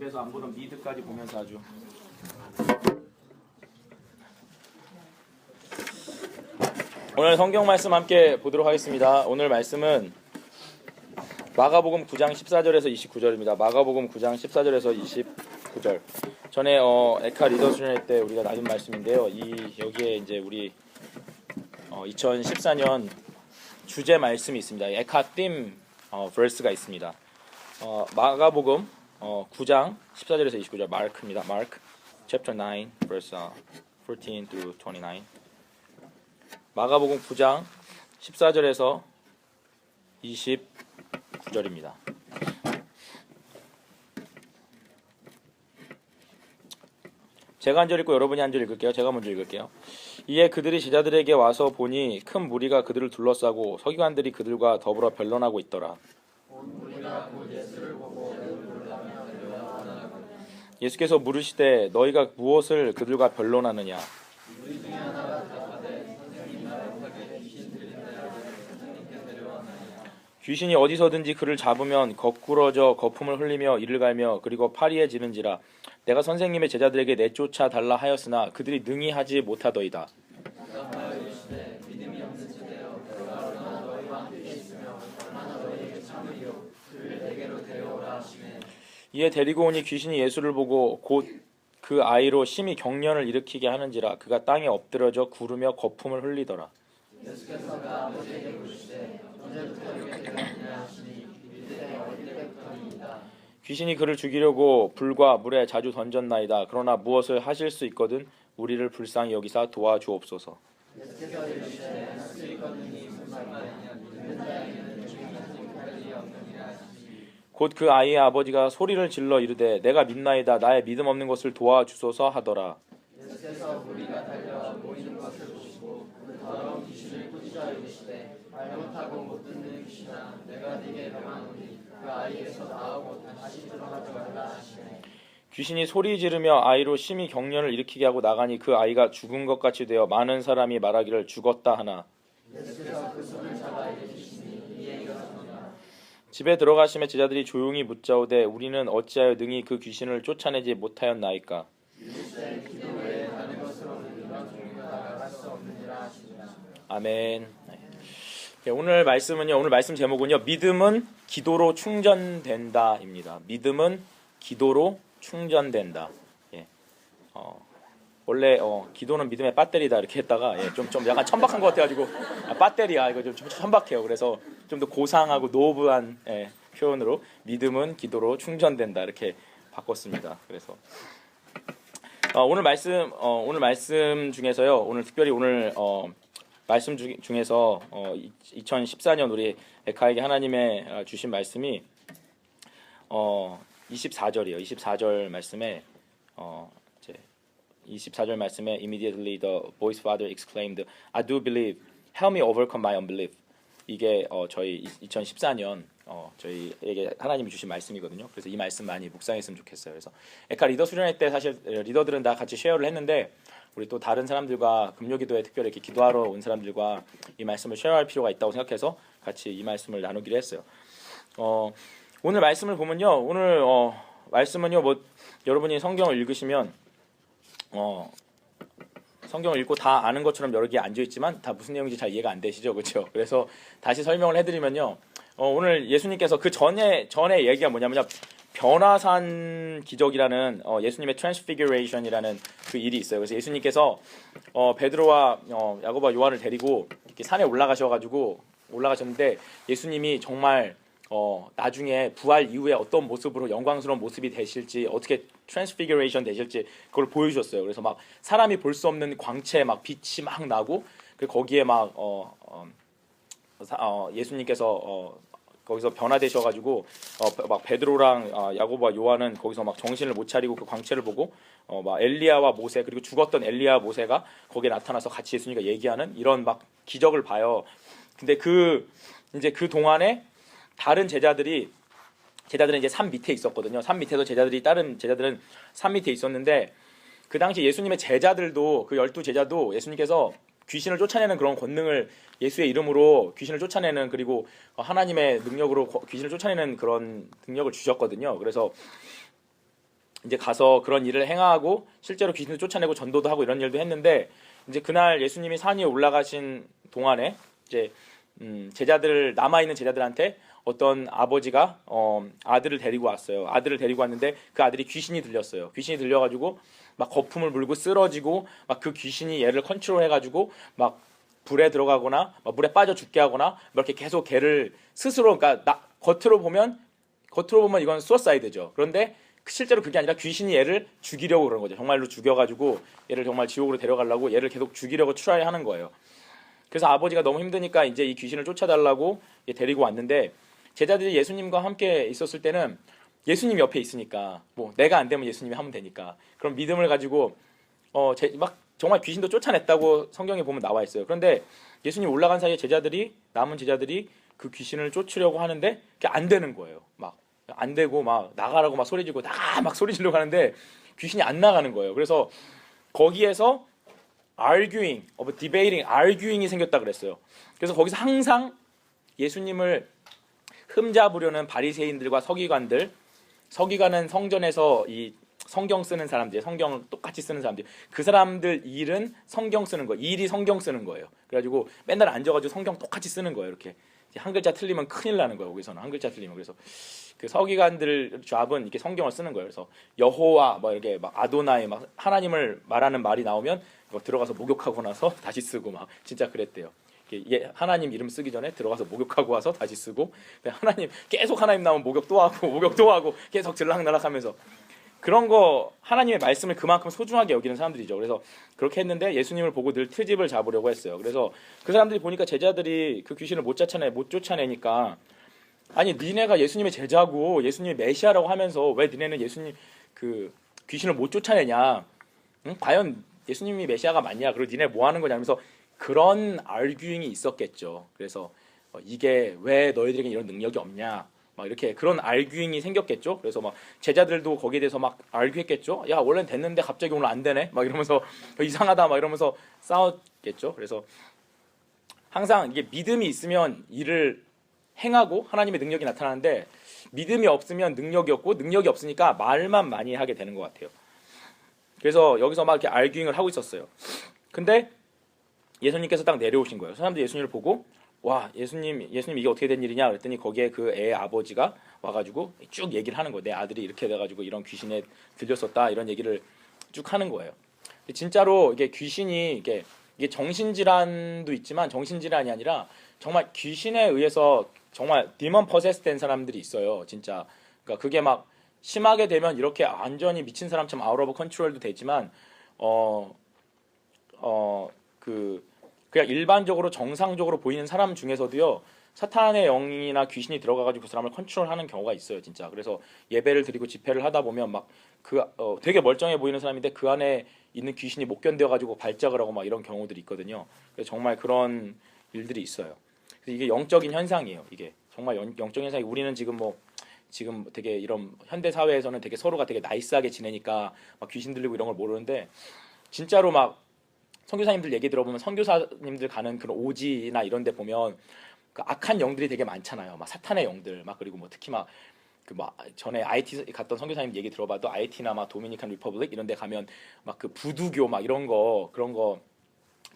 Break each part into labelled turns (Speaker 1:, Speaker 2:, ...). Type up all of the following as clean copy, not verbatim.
Speaker 1: 집에서 안 보던 미드까지 보면서 아주 오늘 성경 말씀 함께 보도록 하겠습니다. 오늘 말씀은 마가복음 9장 14절에서 29절입니다. 마가복음 9장 14절에서 29절. 전에 에카 리더 수련회 때 우리가 나눈 말씀인데요. 여기에 이제 우리 2014년 주제 말씀이 있습니다. 에카 팀 verse가 있습니다. 마가복음 9장 14절에서 29절 마크입니다. 마크 chapter 9 verse 14 through 29. 마가복음 9장 14절에서 29절입니다. 제가 한 절 읽고 여러분이 한 절 읽을게요. 제가 먼저 읽을게요. 이에 그들이 제자들에게 와서 보니 큰 무리가 그들을 둘러싸고 서기관들이 그들과 더불어 변론하고 있더라. 예수께서 물으시되 너희가 무엇을 그들과 변론하느냐? 귀신이 어디서든지 그를 잡으면 거꾸러져 거품을 흘리며 이를 갈며 그리고 파리에 지는지라. 내가 선생님의 제자들에게 내쫓아 달라 하였으나 그들이 능히 하지 못하더이다. 이에 데리고 오니 귀신이 예수를 보고 곧 그 아이로 심히 경련을 일으키게 하는지라. 그가 땅에 엎드러져 구르며 거품을 흘리더라. 예수께서 그 아버지에게 물으시되 언제부터 이렇게 되었느냐 하시니 이르되 어릴 때부터이다. 귀신이 그를 죽이려고 불과 물에 자주 던졌나이다. 그러나 무엇을 하실 수 있거든 우리를 불쌍히 여기사 도와주옵소서. 예수께서 이르시되 할 수 있거든이 무슨 말이냐 믿는 자에게는 주님께서 못할 일이 없느니라 하시니. 곧 그 아이의 아버지가 소리를 질러 이르되 내가 믿나이다. 나의 믿음 없는 것을 도와주소서 하더라. 예수께서 무리가 달려 모이는 것을 보시고 그 더러운 귀신을 꾸짖어 이르시되 잘못하고 못 듣는 귀신아 내가 네게 명하노니 그 아이에서 나오고 다시 들어가지 말라 하시네. 귀신이 소리 지르며 아이로 심히 경련을 일으키게 하고 나가니 그 아이가 죽은 것 같이 되어 많은 사람이 말하기를 죽었다 하나. 예수께서 그 손을 잡아 일으키시니 이에 일어서니라. 집에 들어가시며 제자들이 조용히 묻자오되 우리는 어찌하여 능히 그 귀신을 쫓아내지 못하였나이까? 아멘. 오늘 말씀은요. 오늘 말씀 제목은요. 믿음은 기도로 충전된다입니다. 믿음은 기도로 충전된다. 예. 원래 기도는 믿음의 배터리다 이렇게 했다가 좀 약간 천박한 것 같아가지고 배터리야 이거 좀 천박해요. 그래서 좀 더 고상하고 노브한 표현으로 믿음은 기도로 충전된다 이렇게 바꿨습니다. 그래서 오늘 말씀 중에서요. 오늘 특별히 오늘 말씀 중에서 2014년 우리 에카에게 하나님의 주신 말씀이 24절이에요. 24절 말씀에 24절 말씀에 immediately the boy's father exclaimed, I do believe, help me overcome my unbelief. 이게 저희 2014년 저희에게 하나님이 주신 말씀이거든요. 그래서 이 말씀 많이 묵상했으면 좋겠어요. 그래서 에카 리더 수련회 때 사실 리더들은 다 같이 쉐어를 했는데 우리 또 다른 사람들과 금요기도에 특별히 이렇게 기도하러 온 사람들과 이 말씀을 쉐어할 필요가 있다고 생각해서 같이 이 말씀을 나누기로 했어요. 오늘 말씀을 보면요. 오늘 말씀은요. 여러분이 성경을 읽으시면 성경을 읽고 다 아는 것처럼 여러 개 앉아 있지만 다 무슨 내용인지 잘 이해가 안 되시죠, 그렇죠? 그래서 다시 설명을 해드리면요, 오늘 예수님께서 그 전에 얘기가 뭐냐면요, 변화산 기적이라는 예수님의 트랜스피규레이션이라는 그 일이 있어요. 그래서 예수님께서 베드로와 야고보와 요한을 데리고 이렇게 산에 올라가셨는데 예수님이 정말 나중에 부활 이후에 어떤 모습으로 영광스러운 모습이 되실지 어떻게 트랜스피규레이션 되실지 그걸 보여주셨어요. 그래서 막 사람이 볼 수 없는 광채 막 빛이 막 나고 거기에 막 예수님께서 거기서 변화되셔가지고 막 베드로랑 야고보와 요한은 거기서 막 정신을 못 차리고 그 광채를 보고 막 엘리야와 모세 그리고 죽었던 엘리야와 모세가 거기에 나타나서 같이 예수님과 얘기하는 이런 막 기적을 봐요. 근데 이제 그 동안에 다른 제자들은 이제 산 밑에 있었거든요. 산 밑에서 다른 제자들은 산 밑에 있었는데 그 당시 예수님의 제자들도 그 12제자도 예수님께서 귀신을 쫓아내는 그런 권능을 예수의 이름으로 귀신을 쫓아내는 그리고 하나님의 능력으로 귀신을 쫓아내는 그런 능력을 주셨거든요. 그래서 이제 가서 그런 일을 행하고 실제로 귀신을 쫓아내고 전도도 하고 이런 일도 했는데 이제 그날 예수님이 산 위에 올라가신 동안에 이제 제자들 남아 있는 제자들한테 어떤 아버지가 아들을 데리고 왔어요. 아들을 데리고 왔는데 그 아들이 귀신이 들렸어요. 귀신이 들려가지고 막 거품을 물고 쓰러지고 막 그 귀신이 얘를 컨트롤해가지고 막 불에 들어가거나 막 물에 빠져 죽게 하거나 막 이렇게 계속 걔를 스스로 그러니까 겉으로 보면 이건 수어사이드죠. 그런데 실제로 그게 아니라 귀신이 얘를 죽이려고 그런 거죠. 정말로 죽여가지고 얘를 정말 지옥으로 데려가려고 얘를 계속 죽이려고 트라이하는 거예요. 그래서 아버지가 너무 힘드니까 이제 이 귀신을 쫓아달라고 데리고 왔는데 제자들이 예수님과 함께 있었을 때는 예수님 옆에 있으니까 뭐 내가 안 되면 예수님이 하면 되니까 그런 믿음을 가지고 막 정말 귀신도 쫓아냈다고 성경에 보면 나와 있어요. 그런데 예수님 올라간 사이에 남은 제자들이 그 귀신을 쫓으려고 하는데 그게 안 되는 거예요. 막 안 되고 막 나가라고 막 소리 지르고 나가 막 소리 지르고 하는데 귀신이 안 나가는 거예요. 그래서 거기에서 arguing이 생겼다 그랬어요. 그래서 거기서 항상 예수님을 흠잡으려는 바리새인들과 서기관은 성전에서 이 성경 쓰는 사람들, 성경을 똑같이 쓰는 사람들, 그 사람들 일은 성경 쓰는 거, 일이 성경 쓰는 거예요. 그래가지고 맨날 앉아가지고 성경 똑같이 쓰는 거예요. 이렇게 한 글자 틀리면 큰일 나는 거예요. 거기서는 한 글자 틀리면. 그래서 그 서기관들 잡은 이렇게 성경을 쓰는 거예요. 그래서 여호와 막 이렇게 막 아도나이 막 하나님을 말하는 말이 나오면 들어가서 목욕하고 나서 다시 쓰고 막 진짜 그랬대요. 하나님 이름 쓰기 전에 들어가서 목욕하고 와서 다시 쓰고 하나님 계속 하나님 나오면 목욕 또 하고 계속 들락날락하면서 그런 거 하나님의 말씀을 그만큼 소중하게 여기는 사람들이죠. 그래서 그렇게 했는데 예수님을 보고 늘 트집을 잡으려고 했어요. 그래서 그 사람들이 보니까 제자들이 그 귀신을 못 쫓아내니까 아니 니네가 예수님의 제자고 예수님이 메시아라고 하면서 왜 니네는 예수님 그 귀신을 못 쫓아내냐? 응? 과연 예수님이 메시아가 맞냐? 그리고 니네 뭐 하는 거냐? 하면서 그런 arguing이 있었겠죠. 그래서 이게 왜 너희들에게 이런 능력이 없냐? 막 이렇게 그런 arguing이 생겼겠죠. 그래서 막 제자들도 거기에 대해서 막 argu했겠죠. 야 원래는 됐는데 갑자기 오늘 안 되네. 막 이러면서 이상하다. 막 이러면서 싸웠겠죠. 그래서 항상 이게 믿음이 있으면 일을 행하고 하나님의 능력이 나타나는데 믿음이 없으면 능력이 없고 능력이 없으니까 말만 많이 하게 되는 것 같아요. 그래서 여기서 막 이렇게 arguing을 하고 있었어요. 근데 예수님께서 딱 내려오신 거예요. 사람들이 예수님을 보고 와 예수님 이게 어떻게 된 일이냐 그랬더니 거기에 그 애의 아버지가 와가지고 쭉 얘기를 하는 거예요. 내 아들이 이렇게 돼가지고 이런 귀신에 들렸었다 이런 얘기를 쭉 하는 거예요. 진짜로 이게 귀신이 이게 정신질환도 있지만 정신질환이 아니라 정말 귀신에 의해서 정말 디먼 퍼세스 된 사람들이 있어요. 진짜 그러니까 그게 막 심하게 되면 이렇게 완전히 미친 사람처럼 아웃 오브 컨트롤도 되지만 그냥 일반적으로 정상적으로 보이는 사람 중에서도요 사탄의 영이나 귀신이 들어가가지고 그 사람을 컨트롤하는 경우가 있어요 진짜. 그래서 예배를 드리고 집회를 하다 보면 막 되게 멀쩡해 보이는 사람인데 그 안에 있는 귀신이 못 견뎌가지고 발작을 하고 막 이런 경우들이 있거든요. 그래서 정말 그런 일들이 있어요. 그래서 이게 영적인 현상이에요. 이게 정말 영적인 현상이 우리는 지금 되게 이런 현대 사회에서는 되게 서로가 되게 나이스하게 지내니까 막 귀신 들리고 이런 걸 모르는데 진짜로 막 선교사님들 얘기 들어보면 선교사님들 가는 그런 오지나 이런 데 보면 그 악한 영들이 되게 많잖아요. 막 사탄의 영들 막 그리고 뭐 특히 막 전에 IT 갔던 선교사님 얘기 들어봐도 IT나 막 도미니칸 리퍼블릭 이런 데 가면 막 그 부두교 막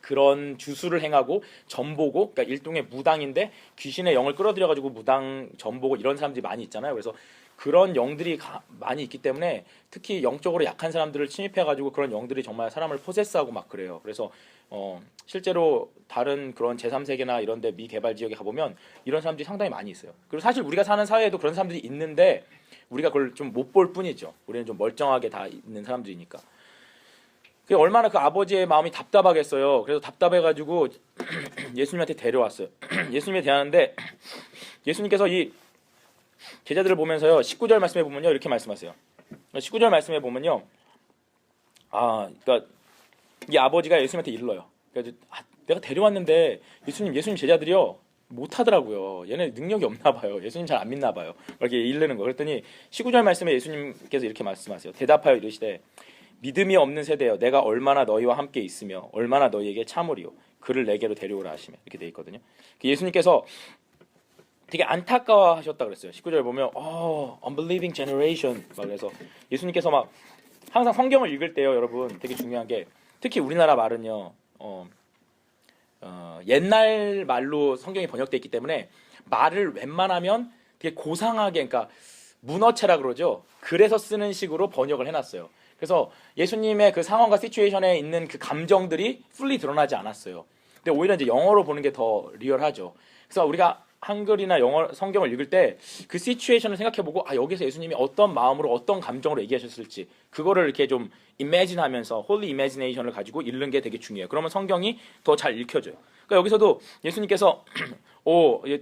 Speaker 1: 그런 주술을 행하고 전보고 그러니까 일종의 무당인데 귀신의 영을 끌어들여 가지고 무당 전보고 이런 사람들이 많이 있잖아요. 그래서 그런 영들이 많이 있기 때문에 특히 영적으로 약한 사람들을 침입해가지고 그런 영들이 정말 사람을 포세스하고 막 그래요. 그래서 실제로 다른 그런 제3세계나 이런 데 미개발 지역에 가보면 이런 사람들이 상당히 많이 있어요. 그리고 사실 우리가 사는 사회에도 그런 사람들이 있는데 우리가 그걸 좀 못 볼 뿐이죠. 우리는 좀 멀쩡하게 다 있는 사람들이니까. 얼마나 그 아버지의 마음이 답답하겠어요. 그래서 답답해가지고 예수님한테 데려왔어요. 예수님에 대하는데 예수님께서 이 제자들을 보면서요 19절 말씀에 보면요 이렇게 말씀하세요. 19절 말씀에 보면요 그러니까 이 아버지가 예수님한테 일러요. 그래서 내가 데려왔는데 예수님 제자들이요 못하더라고요. 얘네 능력이 없나 봐요. 예수님 잘 안 믿나 봐요. 이렇게 일르는 거. 그랬더니 19절 말씀에 예수님께서 이렇게 말씀하세요. 대답하여 이르시되 믿음이 없는 세대여 내가 얼마나 너희와 함께 있으며 얼마나 너희에게 참으리요 그를 내게로 데려오라 하시며 이렇게 돼 있거든요. 예수님께서 되게 안타까워하셨다 그랬어요. 19절 보면 unbelieving generation 막 그래서 예수님께서 막 항상 성경을 읽을 때요, 여러분 되게 중요한 게 특히 우리나라 말은요. 옛날 말로 성경이 번역되어 있기 때문에 말을 웬만하면 되게 고상하게 그러니까 문어체라 그러죠. 그래서 쓰는 식으로 번역을 해놨어요. 그래서 예수님의 그 상황과 시츄에이션에 있는 그 감정들이 풀리 드러나지 않았어요. 근데 오히려 이제 영어로 보는 게 더 리얼하죠. 그래서 우리가 한글이나 영어 성경을 읽을 때 그 시츄에이션을 생각해보고 여기서 예수님이 어떤 마음으로 어떤 감정으로 얘기하셨을지 그거를 이렇게 좀 이매진하면서 홀리 이매지네이션을 가지고 읽는 게 되게 중요해요. 그러면 성경이 더 잘 읽혀져요. 그러니까 여기서도 예수님께서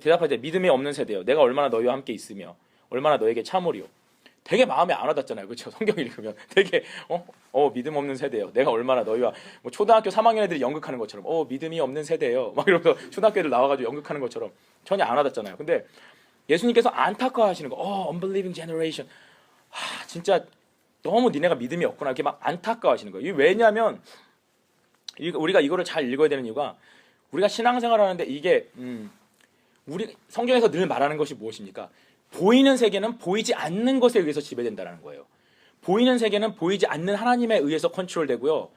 Speaker 1: 대답할 때 믿음이 없는 세대요. 내가 얼마나 너희와 함께 있으며 얼마나 너에게 참으리요. 되게 마음에 안 와닿잖아요. 그렇죠? 성경 읽으면 되게 믿음 없는 세대예요. 내가 얼마나 너희와 뭐 초등학교 3학년 애들이 연극하는 것처럼 믿음이 없는 세대예요. 막 이러면서 초등학교 애들 나와가지고 연극하는 것처럼 전혀 안 와닿잖아요. 근데 예수님께서 안타까워하시는 거, unbelieving generation. 진짜 너무 니네가 믿음이 없구나 이렇게 막 안타까워하시는 거예요. 왜냐하면 우리가 이거를 잘 읽어야 되는 이유가 우리가 신앙생활하는데 이게 우리 성경에서 늘 말하는 것이 무엇입니까? 보이는 세계는 보이지 않는 것에 의해서 지배된다는 거예요. 보이는 세계는 보이지 않는 하나님에 의해서 컨트롤되고요.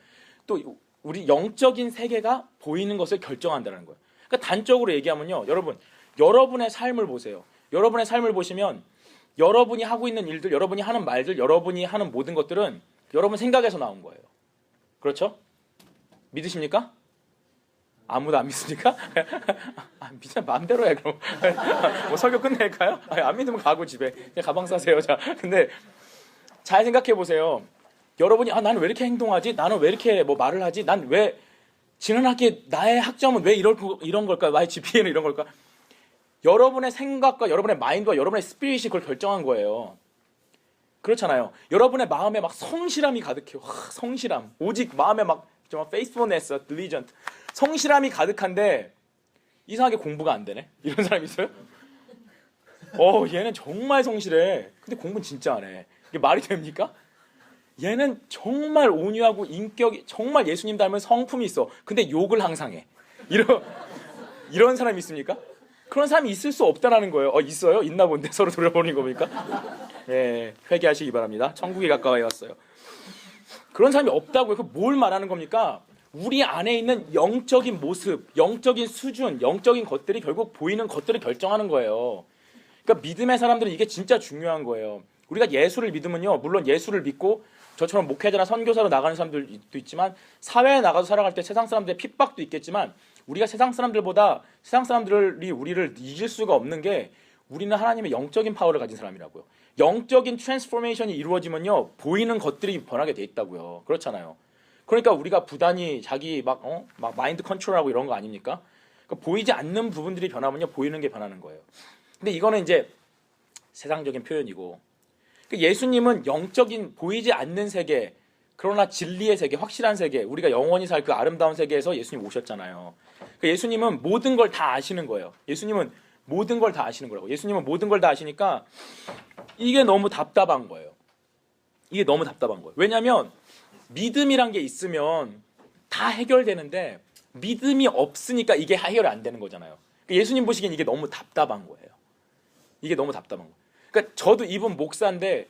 Speaker 1: 또 우리 영적인 세계가 보이는 것을 결정한다는 거예요. 그러니까 단적으로 얘기하면요. 여러분의 삶을 보세요. 여러분의 삶을 보시면 여러분이 하고 있는 일들, 여러분이 하는 말들, 여러분이 하는 모든 것들은 여러분 생각에서 나온 거예요. 그렇죠? 믿으십니까? 아무도 안 믿습니까? 믿으면 마음대로 해 그럼. 뭐 설교 끝낼까요? 안 믿으면 가고 집에 그냥 가방 싸세요. 자, 근데 잘 생각해 보세요. 여러분이 나는 왜 이렇게 행동하지? 나는 왜 이렇게 뭐 말을 하지? 난 왜 지난 학기에 나의 학점은 왜 이런 걸까? 나의 GPA는 이런 걸까? 여러분의 생각과 여러분의 마인드와 여러분의 스피릿이 그걸 결정한 거예요. 그렇잖아요. 여러분의 마음에 막 성실함이 가득해요. 성실함. 오직 마음에 막 정말 faithfulness, diligent. 성실함이 가득한데 이상하게 공부가 안 되네. 이런 사람 있어요? 얘는 정말 성실해. 근데 공부는 진짜 안 해. 이게 말이 됩니까? 얘는 정말 온유하고 인격이 정말 예수님 닮은 성품이 있어. 근데 욕을 항상 해. 이런 사람이 있습니까? 그런 사람이 있을 수 없다라는 거예요. 있어요? 있나 본데 서로 돌아보는 겁니까? 네, 회개하시기 바랍니다. 천국이 가까이 왔어요. 그런 사람이 없다고요. 뭘 말하는 겁니까? 우리 안에 있는 영적인 모습, 영적인 수준, 영적인 것들이 결국 보이는 것들을 결정하는 거예요. 그러니까 믿음의 사람들은 이게 진짜 중요한 거예요. 우리가 예수를 믿으면요, 물론 예수를 믿고 저처럼 목회자나 선교사로 나가는 사람들도 있지만 사회에 나가서 살아갈 때 세상 사람들의 핍박도 있겠지만 우리가 세상 사람들이 우리를 이길 수가 없는 게 우리는 하나님의 영적인 파워를 가진 사람이라고요. 영적인 트랜스포메이션이 이루어지면요 보이는 것들이 변하게 돼 있다고요. 그렇잖아요. 그러니까 우리가 부단히 자기 막 마인드 컨트롤하고 이런 거 아닙니까? 그러니까 보이지 않는 부분들이 변하면요 보이는 게 변하는 거예요. 근데 이거는 이제 세상적인 표현이고 예수님은 영적인 보이지 않는 세계 그러나 진리의 세계, 확실한 세계, 우리가 영원히 살 그 아름다운 세계에서 예수님 오셨잖아요. 예수님은 모든 걸 다 아시는 거예요. 예수님은 모든 걸 다 아시는 거라고. 예수님은 모든 걸 다 아시니까 이게 너무 답답한 거예요. 이게 너무 답답한 거예요. 왜냐하면 믿음이란 게 있으면 다 해결되는데 믿음이 없으니까 이게 해결이 안 되는 거잖아요. 예수님 보시기엔 이게 너무 답답한 거예요. 이게 너무 답답한 거예요. 그러니까 저도 이분 목사인데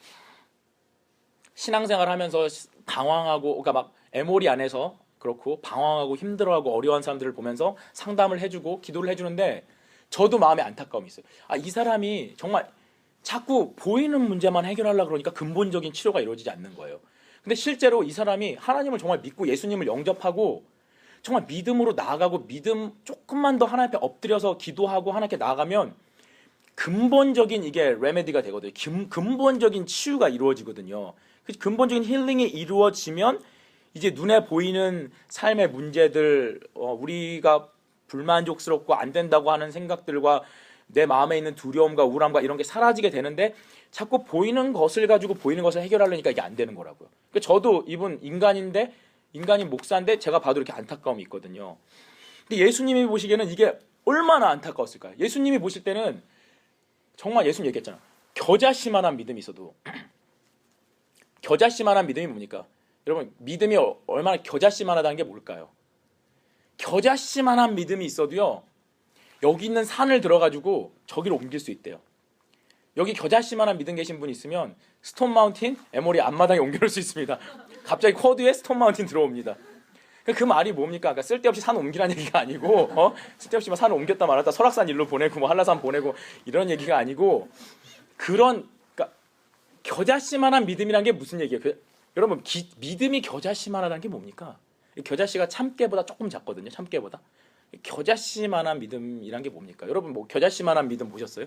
Speaker 1: 신앙생활 하면서 방황하고 그러니까 막 에모리 안에서 그렇고 방황하고 힘들어하고 어려운 사람들을 보면서 상담을 해주고 기도를 해주는데 저도 마음에 안타까움이 있어요. 이 사람이 정말 자꾸 보이는 문제만 해결하려고 그러니까 근본적인 치료가 이루어지지 않는 거예요. 근데 실제로 이 사람이 하나님을 정말 믿고 예수님을 영접하고 정말 믿음으로 나아가고 믿음 조금만 더 하나님 앞에 엎드려서 기도하고 하나님께 나아가면 근본적인 이게 레메디가 되거든요. 근본적인 치유가 이루어지거든요. 근본적인 힐링이 이루어지면 이제 눈에 보이는 삶의 문제들, 우리가 불만족스럽고 안 된다고 하는 생각들과 내 마음에 있는 두려움과 우울함과 이런 게 사라지게 되는데 자꾸 보이는 것을 가지고 보이는 것을 해결하려니까 이게 안 되는 거라고요. 그러니까 저도 이분 인간인 목사인데 제가 봐도 이렇게 안타까움이 있거든요. 근데 예수님이 보시기에는 이게 얼마나 안타까웠을까요? 예수님이 보실 때는 정말 예수님 얘기했잖아. 겨자씨만한 믿음이 있어도 겨자씨만한 믿음이 뭡니까? 여러분 믿음이 얼마나 겨자씨만하다는 게 뭘까요? 겨자씨만한 믿음이 있어도요 여기 있는 산을 들어가지고 저기로 옮길 수 있대요. 여기 겨자씨만한 믿음 계신 분 있으면 스톤 마운틴 에모리 앞마당에 옮겨놓을 수 있습니다. 갑자기 쿼드에 스톤 마운틴 들어옵니다. 그 말이 뭡니까? 그러니까 쓸데없이 산 옮기라는 얘기가 아니고 쓸데없이 산을 옮겼다 말았다 설악산 일로 보내고 뭐 한라산 보내고 이런 얘기가 아니고 그런 그러니까 겨자씨만한 믿음이란 게 무슨 얘기예요? 여러분 믿음이 겨자씨만하다는 게 뭡니까? 겨자씨가 참깨보다 조금 작거든요. 참깨보다. 겨자씨만한 믿음이란 게 뭡니까? 여러분 뭐 겨자씨만한 믿음 보셨어요?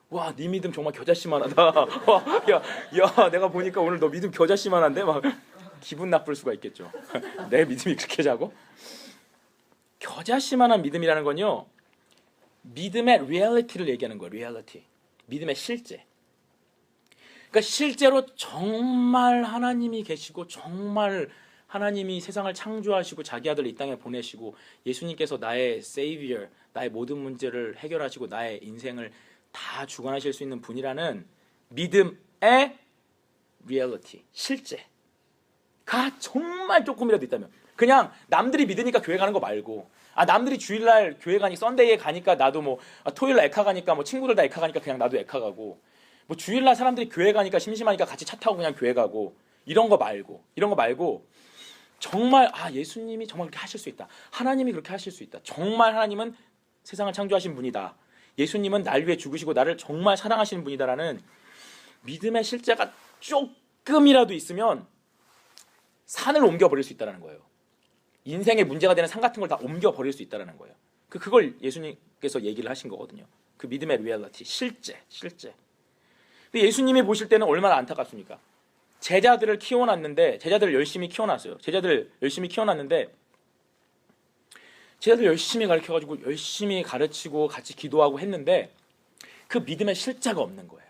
Speaker 1: 와, 네 믿음 정말 겨자씨만하다. 와, 야, 내가 보니까 오늘 너 믿음 겨자씨만한데 막 기분 나쁠 수가 있겠죠. 내 믿음이 그렇게 작고? 겨자씨만한 믿음이라는 건요, 믿음의 리얼리티를 얘기하는 거예요. 리얼리티. 믿음의 실제. 그러니까 실제로 정말 하나님이 계시고 정말 하나님이 세상을 창조하시고 자기 아들을 이 땅에 보내시고 예수님께서 나의 Savior, 나의 모든 문제를 해결하시고 나의 인생을 다 주관하실 수 있는 분이라는 믿음의 리얼리티, 실제가 정말 조금이라도 있다면, 그냥 남들이 믿으니까 교회 가는 거 말고, 남들이 주일날 교회 가니까 썬데이에 가니까 나도 뭐 토요일날 에카 가니까 뭐 친구들 다 에카 가니까 그냥 나도 에카 가고, 뭐 주일날 사람들이 교회 가니까 심심하니까 같이 차 타고 그냥 교회 가고, 이런 거 말고 정말 예수님이 정말 그렇게 하실 수 있다, 하나님이 그렇게 하실 수 있다, 정말 하나님은 세상을 창조하신 분이다, 예수님은 날 위해 죽으시고 나를 정말 사랑하시는 분이다라는 믿음의 실제가 조금이라도 있으면 산을 옮겨버릴 수 있다는 거예요. 인생의 문제가 되는 산 같은 걸 다 옮겨버릴 수 있다는 거예요. 그걸 예수님께서 얘기를 하신 거거든요. 그 믿음의 리얼리티, 실제. 근데 예수님이 보실 때는 얼마나 안타깝습니까? 제자들을 키워놨는데, 제자들을 열심히 키워놨어요. 제자들 열심히 가르쳐가지고 열심히 가르치고 같이 기도하고 했는데 그 믿음의 실제가 없는 거예요.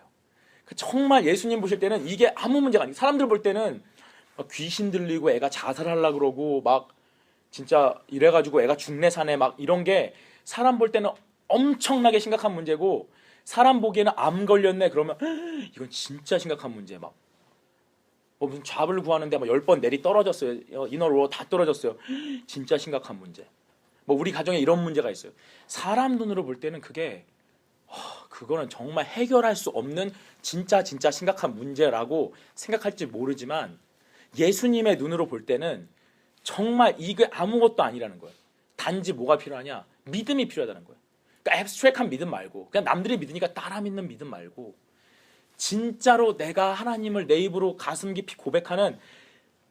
Speaker 1: 정말 예수님 보실 때는 이게 아무 문제가 아니에요. 사람들 볼 때는 막 귀신 들리고 애가 자살하려고 그러고 막 진짜 이래가지고 애가 죽네 사네 막 이런 게 사람 볼 때는 엄청나게 심각한 문제고, 사람 보기에는 암 걸렸네 그러면 이건 진짜 심각한 문제. 막 무슨 잡을 구하는데 막 10번 내리 떨어졌어요. 인어로 다 떨어졌어요. 진짜 심각한 문제. 뭐 우리 가정에 이런 문제가 있어요. 사람 눈으로 볼 때는 그거는 정말 해결할 수 없는 진짜 심각한 문제라고 생각할지 모르지만, 예수님의 눈으로 볼 때는 정말 이게 아무것도 아니라는 거예요. 단지 뭐가 필요하냐? 믿음이 필요하다는 거예요. 그러니까 앱스트랙한 믿음 말고, 그냥 남들이 믿으니까 따라 믿는 믿음 말고, 진짜로 내가 하나님을 내 입으로 가슴 깊이 고백하는,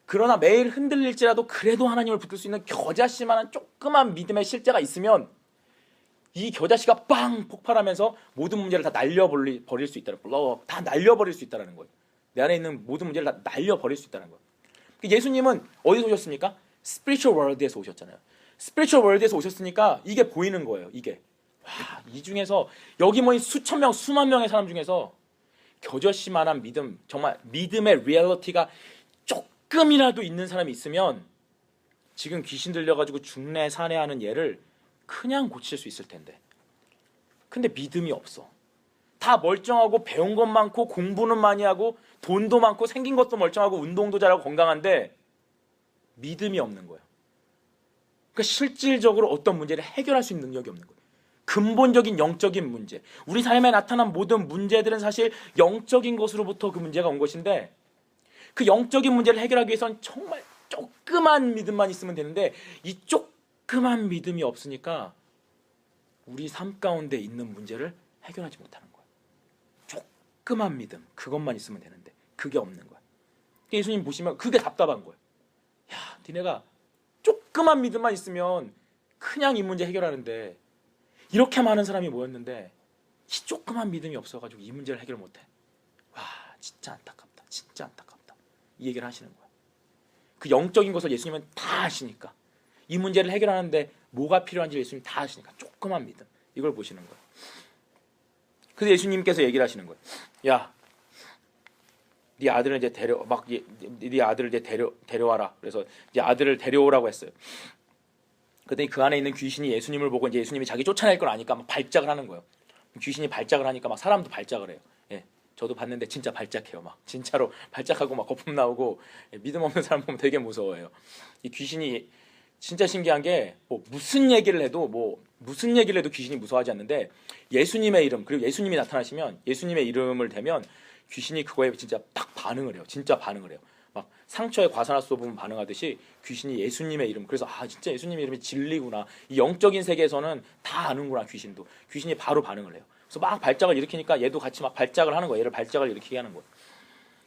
Speaker 1: 그러나 매일 흔들릴지라도 그래도 하나님을 붙들 수 있는 겨자씨만한 조그만 믿음의 실제가 있으면 이 겨자씨가 빵 폭발하면서 모든 문제를 다 날려버릴 수 있다는 거예요. 다 날려버릴 수 있다는 거예요. 내 안에 있는 모든 문제를 다 날려버릴 수 있다는 거예요. 예수님은 어디서 오셨습니까? 스피리추얼 월드에서 오셨잖아요. 스피리추얼 월드에서 오셨으니까 이게 보이는 거예요. 이게. 이 중에서 여기 모인 수천 명, 수만 명의 사람 중에서 겨자씨만한 믿음, 정말 믿음의 리얼리티가 조금이라도 있는 사람이 있으면 지금 귀신 들려가지고 죽네 사네 하는 얘를 그냥 고칠 수 있을 텐데, 근데 믿음이 없어. 다 멀쩡하고 배운 것 많고 공부는 많이 하고 돈도 많고 생긴 것도 멀쩡하고 운동도 잘하고 건강한데 믿음이 없는 거예요. 그러니까 실질적으로 어떤 문제를 해결할 수 있는 능력이 없는 거예요. 근본적인 영적인 문제, 우리 삶에 나타난 모든 문제들은 사실 영적인 것으로부터 그 문제가 온 것인데, 그 영적인 문제를 해결하기 위해서는 정말 조그만 믿음만 있으면 되는데 이 조그만 믿음이 없으니까 우리 삶 가운데 있는 문제를 해결하지 못하는 거예요. 조그만 믿음, 그것만 있으면 되는데 그게 없는 거예요. 예수님 보시면 그게 답답한 거예요. 야, 니네가 조그만 믿음만 있으면 그냥 이 문제 해결하는데 이렇게 많은 사람이 모였는데 이 조그만 믿음이 없어가지고 이 문제를 해결 못해. 와, 진짜 안타깝다. 진짜 안타깝다. 이 얘기를 하시는 거예요. 그 영적인 것을 예수님은 다 아시니까, 이 문제를 해결하는데 뭐가 필요한지 예수님이 다 아시니까 조그만 믿음, 이걸 보시는 거예요. 그래서 예수님께서 얘기를 하시는 거예요. 야, 네 아들을 이제 네 아들을 이제 데려와라. 그래서 이제 아들을 데려오라고 했어요. 그랬더니 그 안에 있는 귀신이 예수님을 보고 이제 예수님이 자기 쫓아낼 걸 아니까 막 발작을 하는 거예요. 귀신이 발작을 하니까 막 사람도 발작을 해요. 예, 저도 봤는데 진짜 발작해요. 막 진짜로 발작하고 막 거품 나오고, 믿음 없는 사람 보면 되게 무서워해요. 이 귀신이 진짜 신기한 게 무슨 얘기를 해도 귀신이 무서워하지 않는데 예수님의 이름 그리고 예수님이 나타나시면 예수님의 이름을 대면 귀신이 그거에 진짜 딱 반응을 해요. 진짜 반응을 해요. 막 상처에 과산화수 보면 반응하듯이 귀신이 예수님의 이름 그래서 진짜 예수님의 이름이 진리구나. 이 영적인 세계에서는 다 아는구나. 귀신이 바로 반응을 해요. 그래서 막 발작을 일으키니까 얘도 같이 막 발작을 하는 거예요. 얘를 발작을 일으키게 하는 거예요.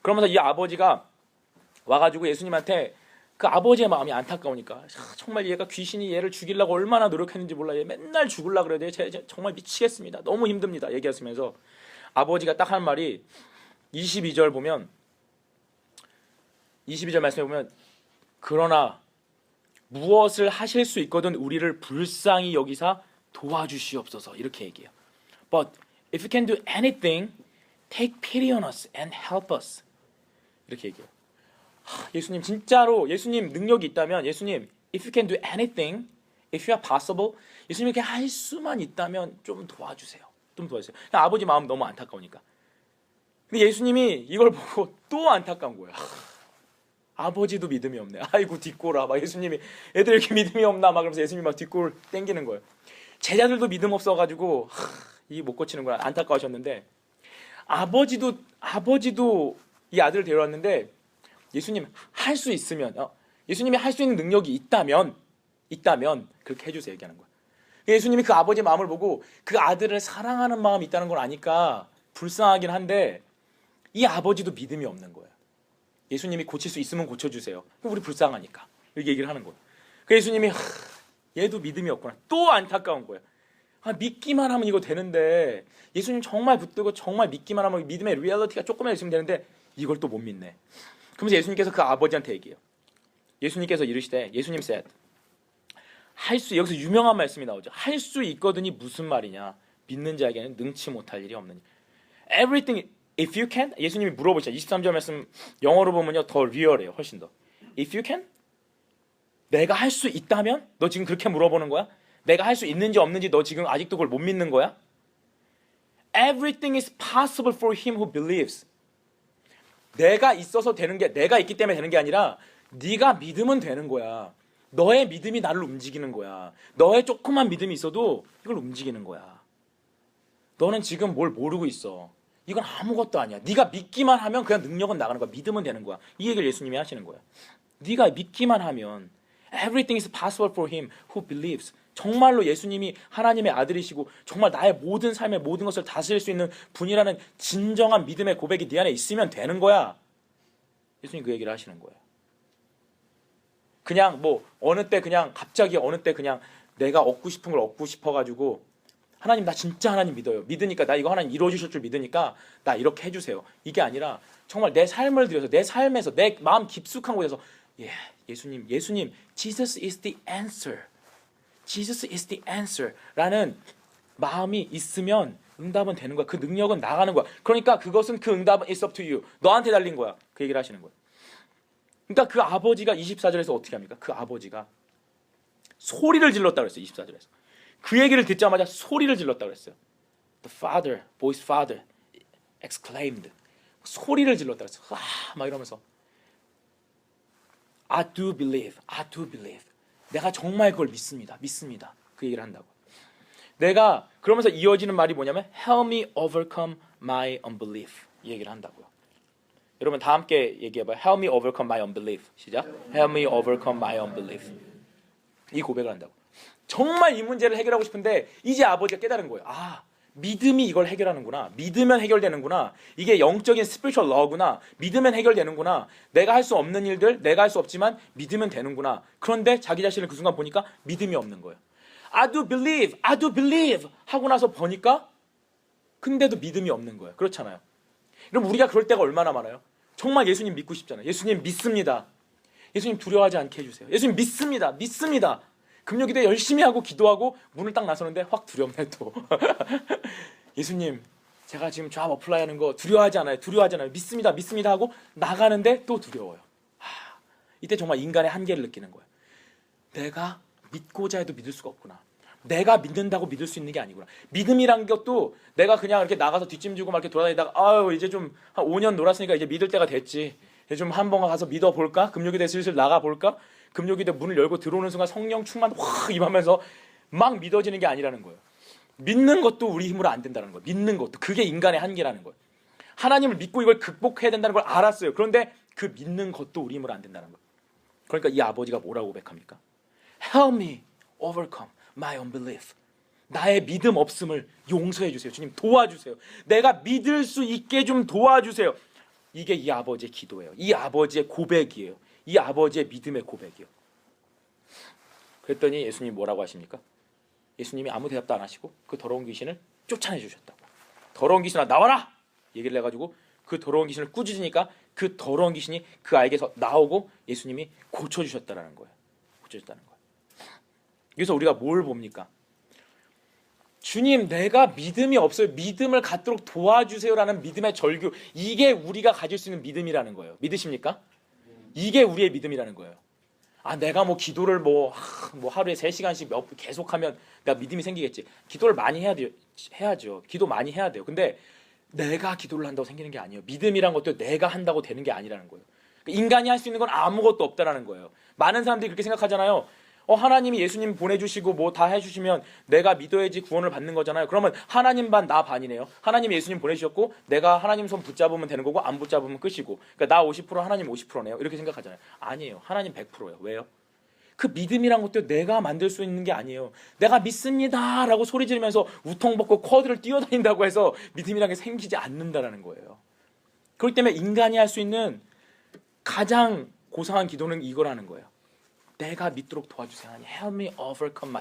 Speaker 1: 그러면서 이 아버지가 와가지고 예수님한테 그 아버지의 마음이 안타까우니까 정말 얘가 귀신이 얘를 죽이려고 얼마나 노력했는지 몰라. 얘 맨날 죽으려고 그래요. 정말 미치겠습니다. 너무 힘듭니다. 얘기하시면서 아버지가 딱 하는 말이 22절 보면 22절 말씀에 보면 그러나 무엇을 하실 수 있거든 우리를 불쌍히 여기사 도와주시옵소서 이렇게 얘기해요. But if you can do anything, take pity on us and help us. 이렇게 얘기해요. 예수님 진짜로 예수님 능력이 있다면 예수님 if you can do anything, if you are possible, 예수님 이렇게 할 수만 있다면 좀 도와주세요. 좀 도와주세요. 아버지 마음 너무 안타까우니까. 근데 예수님이 이걸 보고 또 안타까운 거예요. 아버지도 믿음이 없네. 아이고 뒷골아. 막 예수님이 애들 이렇게 믿음이 없나 막 그러면서 예수님이 막 뒷골 땡기는 거예요. 제자들도 믿음 없어가지고 이 못 고치는구나 안타까우셨는데 아버지도 이 아들을 데려왔는데 예수님 할 수 있으면 예수님이 할 수 있는 능력이 있다면 그렇게 해주세요 얘기하는 거예요. 예수님이 그 아버지의 마음을 보고 그 아들을 사랑하는 마음이 있다는 걸 아니까 불쌍하긴 한데 이 아버지도 믿음이 없는 거예요. 예수님이 고칠 수 있으면 고쳐주세요. 우리 불쌍하니까 이렇게 얘기를 하는 거예요. 그 예수님이 얘도 믿음이 없구나. 또 안타까운 거예요. 믿기만 하면 이거 되는데 예수님 정말 붙들고 정말 믿기만 하면 믿음의 리얼리티가 조금이라도 있으면 되는데 이걸 또 못 믿네. 그러면서 예수님께서 그 아버지한테 얘기해요. 예수님께서 이르시되 예수님 said 여기서 유명한 말씀이 나오죠. 할 수 있거든이 무슨 말이냐. 믿는 자에게는 능치 못할 일이 없느니. Everything if you can 예수님이 물어보시죠. 23절 말씀 영어로 보면요 더 리얼해요. 훨씬 더. If you can 내가 할 수 있다면 너 지금 그렇게 물어보는 거야? 내가 할 수 있는지 없는지 너 지금 아직도 그걸 못 믿는 거야? Everything is possible for him who believes. 내가 있어서 되는 게 내가 있기 때문에 되는 게 아니라 네가 믿으면 되는 거야. 너의 믿음이 나를 움직이는 거야. 너의 조그만 믿음이 있어도 이걸 움직이는 거야. 너는 지금 뭘 모르고 있어. 이건 아무것도 아니야. 네가 믿기만 하면 그냥 능력은 나가는 거야. 믿으면 되는 거야. 이 얘기를 예수님이 하시는 거야. 네가 믿기만 하면 Everything is possible for him who believes. 정말로 예수님이 하나님의 아들이시고 정말 나의 모든 삶의 모든 것을 다스릴 수 있는 분이라는 진정한 믿음의 고백이 네 안에 있으면 되는 거야. 예수님 그 얘기를 하시는 거예요. 그냥 어느 때 그냥 갑자기 어느 때 그냥 내가 얻고 싶은 걸 얻고 싶어가지고 하나님 나 진짜 하나님 믿어요. 믿으니까 나 이거 하나님 이루어주실 줄 믿으니까 나 이렇게 해주세요. 이게 아니라 정말 내 삶을 들여서 내 삶에서 내 마음 깊숙한 곳에서 예수님 Jesus is the answer. Jesus is the answer 라는 마음이 있으면 응답은 되는 거야. 그 능력은 나가는 거야. 그러니까 그것은 그 응답은 it's up to you. 너한테 달린 거야. 그 얘기를 하시는 거예요. 그러니까 그 아버지가 24절에서 어떻게 합니까? 그 아버지가 소리를 질렀다고 했어요. 24절에서. 그 얘기를 듣자마자 소리를 질렀다고 했어요. The father, boy's father exclaimed. 소리를 질렀다고 했어요. 막 이러면서 I do believe. 내가 정말 그걸 믿습니다. 그 얘기를 한다고. 내가 그러면서 이어지는 말이 뭐냐면 Help me overcome my unbelief. 이 얘기를 한다고요. 여러분 다 함께 얘기해봐요. Help me overcome my unbelief. 시작. Help me overcome my unbelief. 이 고백을 한다고. 정말 이 문제를 해결하고 싶은데 이제 아버지가 깨달은 거예요. 믿음이 이걸 해결하는구나. 믿으면 해결되는구나. 이게 영적인 스피리추얼 러구나. 믿으면 해결되는구나. 내가 할 수 없는 일들, 내가 할 수 없지만 믿으면 되는구나. 그런데 자기 자신을 그 순간 보니까 믿음이 없는 거예요. I do believe 하고 나서 보니까 근데도 믿음이 없는 거예요. 그렇잖아요. 그럼 우리가 그럴 때가 얼마나 많아요? 정말 예수님 믿고 싶잖아요. 예수님 믿습니다. 예수님 두려워하지 않게 해주세요. 예수님 믿습니다. 금요기도에 열심히 하고 기도하고 문을 딱 나서는데 확 두렵네 또. 예수님 제가 지금 잡 어플라이 하는 거 두려워하지 않아요. 믿습니다 하고 나가는데 또 두려워요. 이때 정말 인간의 한계를 느끼는 거예요. 내가 믿고자 해도 믿을 수가 없구나. 내가 믿는다고 믿을 수 있는 게 아니구나. 믿음이란 것도 내가 그냥 이렇게 나가서 뒷짐지고 막 이렇게 돌아다니다가 이제 좀 한 5년 놀았으니까 이제 믿을 때가 됐지. 이제 좀 한번 가서 믿어볼까? 금요기도에 슬슬 나가볼까? 금요기도 문을 열고 들어오는 순간 성령 충만 확 임하면서 막 믿어지는 게 아니라는 거예요. 믿는 것도 우리 힘으로 안 된다는 거예요. 믿는 것도. 그게 인간의 한계라는 거예요. 하나님을 믿고 이걸 극복해야 된다는 걸 알았어요. 그런데 그 믿는 것도 우리 힘으로 안 된다는 거예요. 그러니까 이 아버지가 뭐라고 고백합니까? Help me overcome my unbelief. 나의 믿음 없음을 용서해 주세요. 주님 도와주세요. 내가 믿을 수 있게 좀 도와주세요. 이게 이 아버지의 기도예요. 이 아버지의 고백이에요. 이 아버지의 믿음의 고백이에요. 그랬더니 예수님이 뭐라고 하십니까? 예수님이 아무 대답도 안 하시고 그 더러운 귀신을 쫓아내 주셨다고. 더러운 귀신아 나와라! 얘기를 해가지고 그 더러운 귀신을 꾸짖으니까 그 더러운 귀신이 그 아이에게서 나오고 예수님이 고쳐주셨다는 거예요. 고쳐주셨다는 거예요. 그래서 우리가 뭘 봅니까? 주님 내가 믿음이 없어요. 믿음을 갖도록 도와주세요라는 믿음의 절규. 이게 우리가 가질 수 있는 믿음이라는 거예요. 믿으십니까? 이게 우리의 믿음이라는 거예요. 아 내가 뭐 기도를 뭐 하루에 3시간씩 계속하면 내가 믿음이 생기겠지. 기도를 많이 해야죠. 기도 많이 해야 돼요. 근데 내가 기도를 한다고 생기는 게 아니에요. 믿음이란 것도 내가 한다고 되는 게 아니라는 거예요. 인간이 할 수 있는 건 아무것도 없다라는 거예요. 많은 사람들이 그렇게 생각하잖아요. 하나님이 예수님 보내주시고 뭐 다 해주시면 내가 믿어야지 구원을 받는 거잖아요. 그러면 하나님 반 나 반이네요. 하나님이 예수님 보내주셨고 내가 하나님 손 붙잡으면 되는 거고 안 붙잡으면 끝이고 그러니까 나 50% 하나님 50%네요. 이렇게 생각하잖아요. 아니에요. 하나님 100%예요. 왜요? 그 믿음이란 것도 내가 만들 수 있는 게 아니에요. 내가 믿습니다 라고 소리 지르면서 우통 벗고 쿼드를 뛰어다닌다고 해서 믿음이란 게 생기지 않는다는 거예요. 그렇기 때문에 인간이 할 수 있는 가장 고상한 기도는 이거라는 거예요. 내가 믿도록 도와주세요. 하나님, help me overcome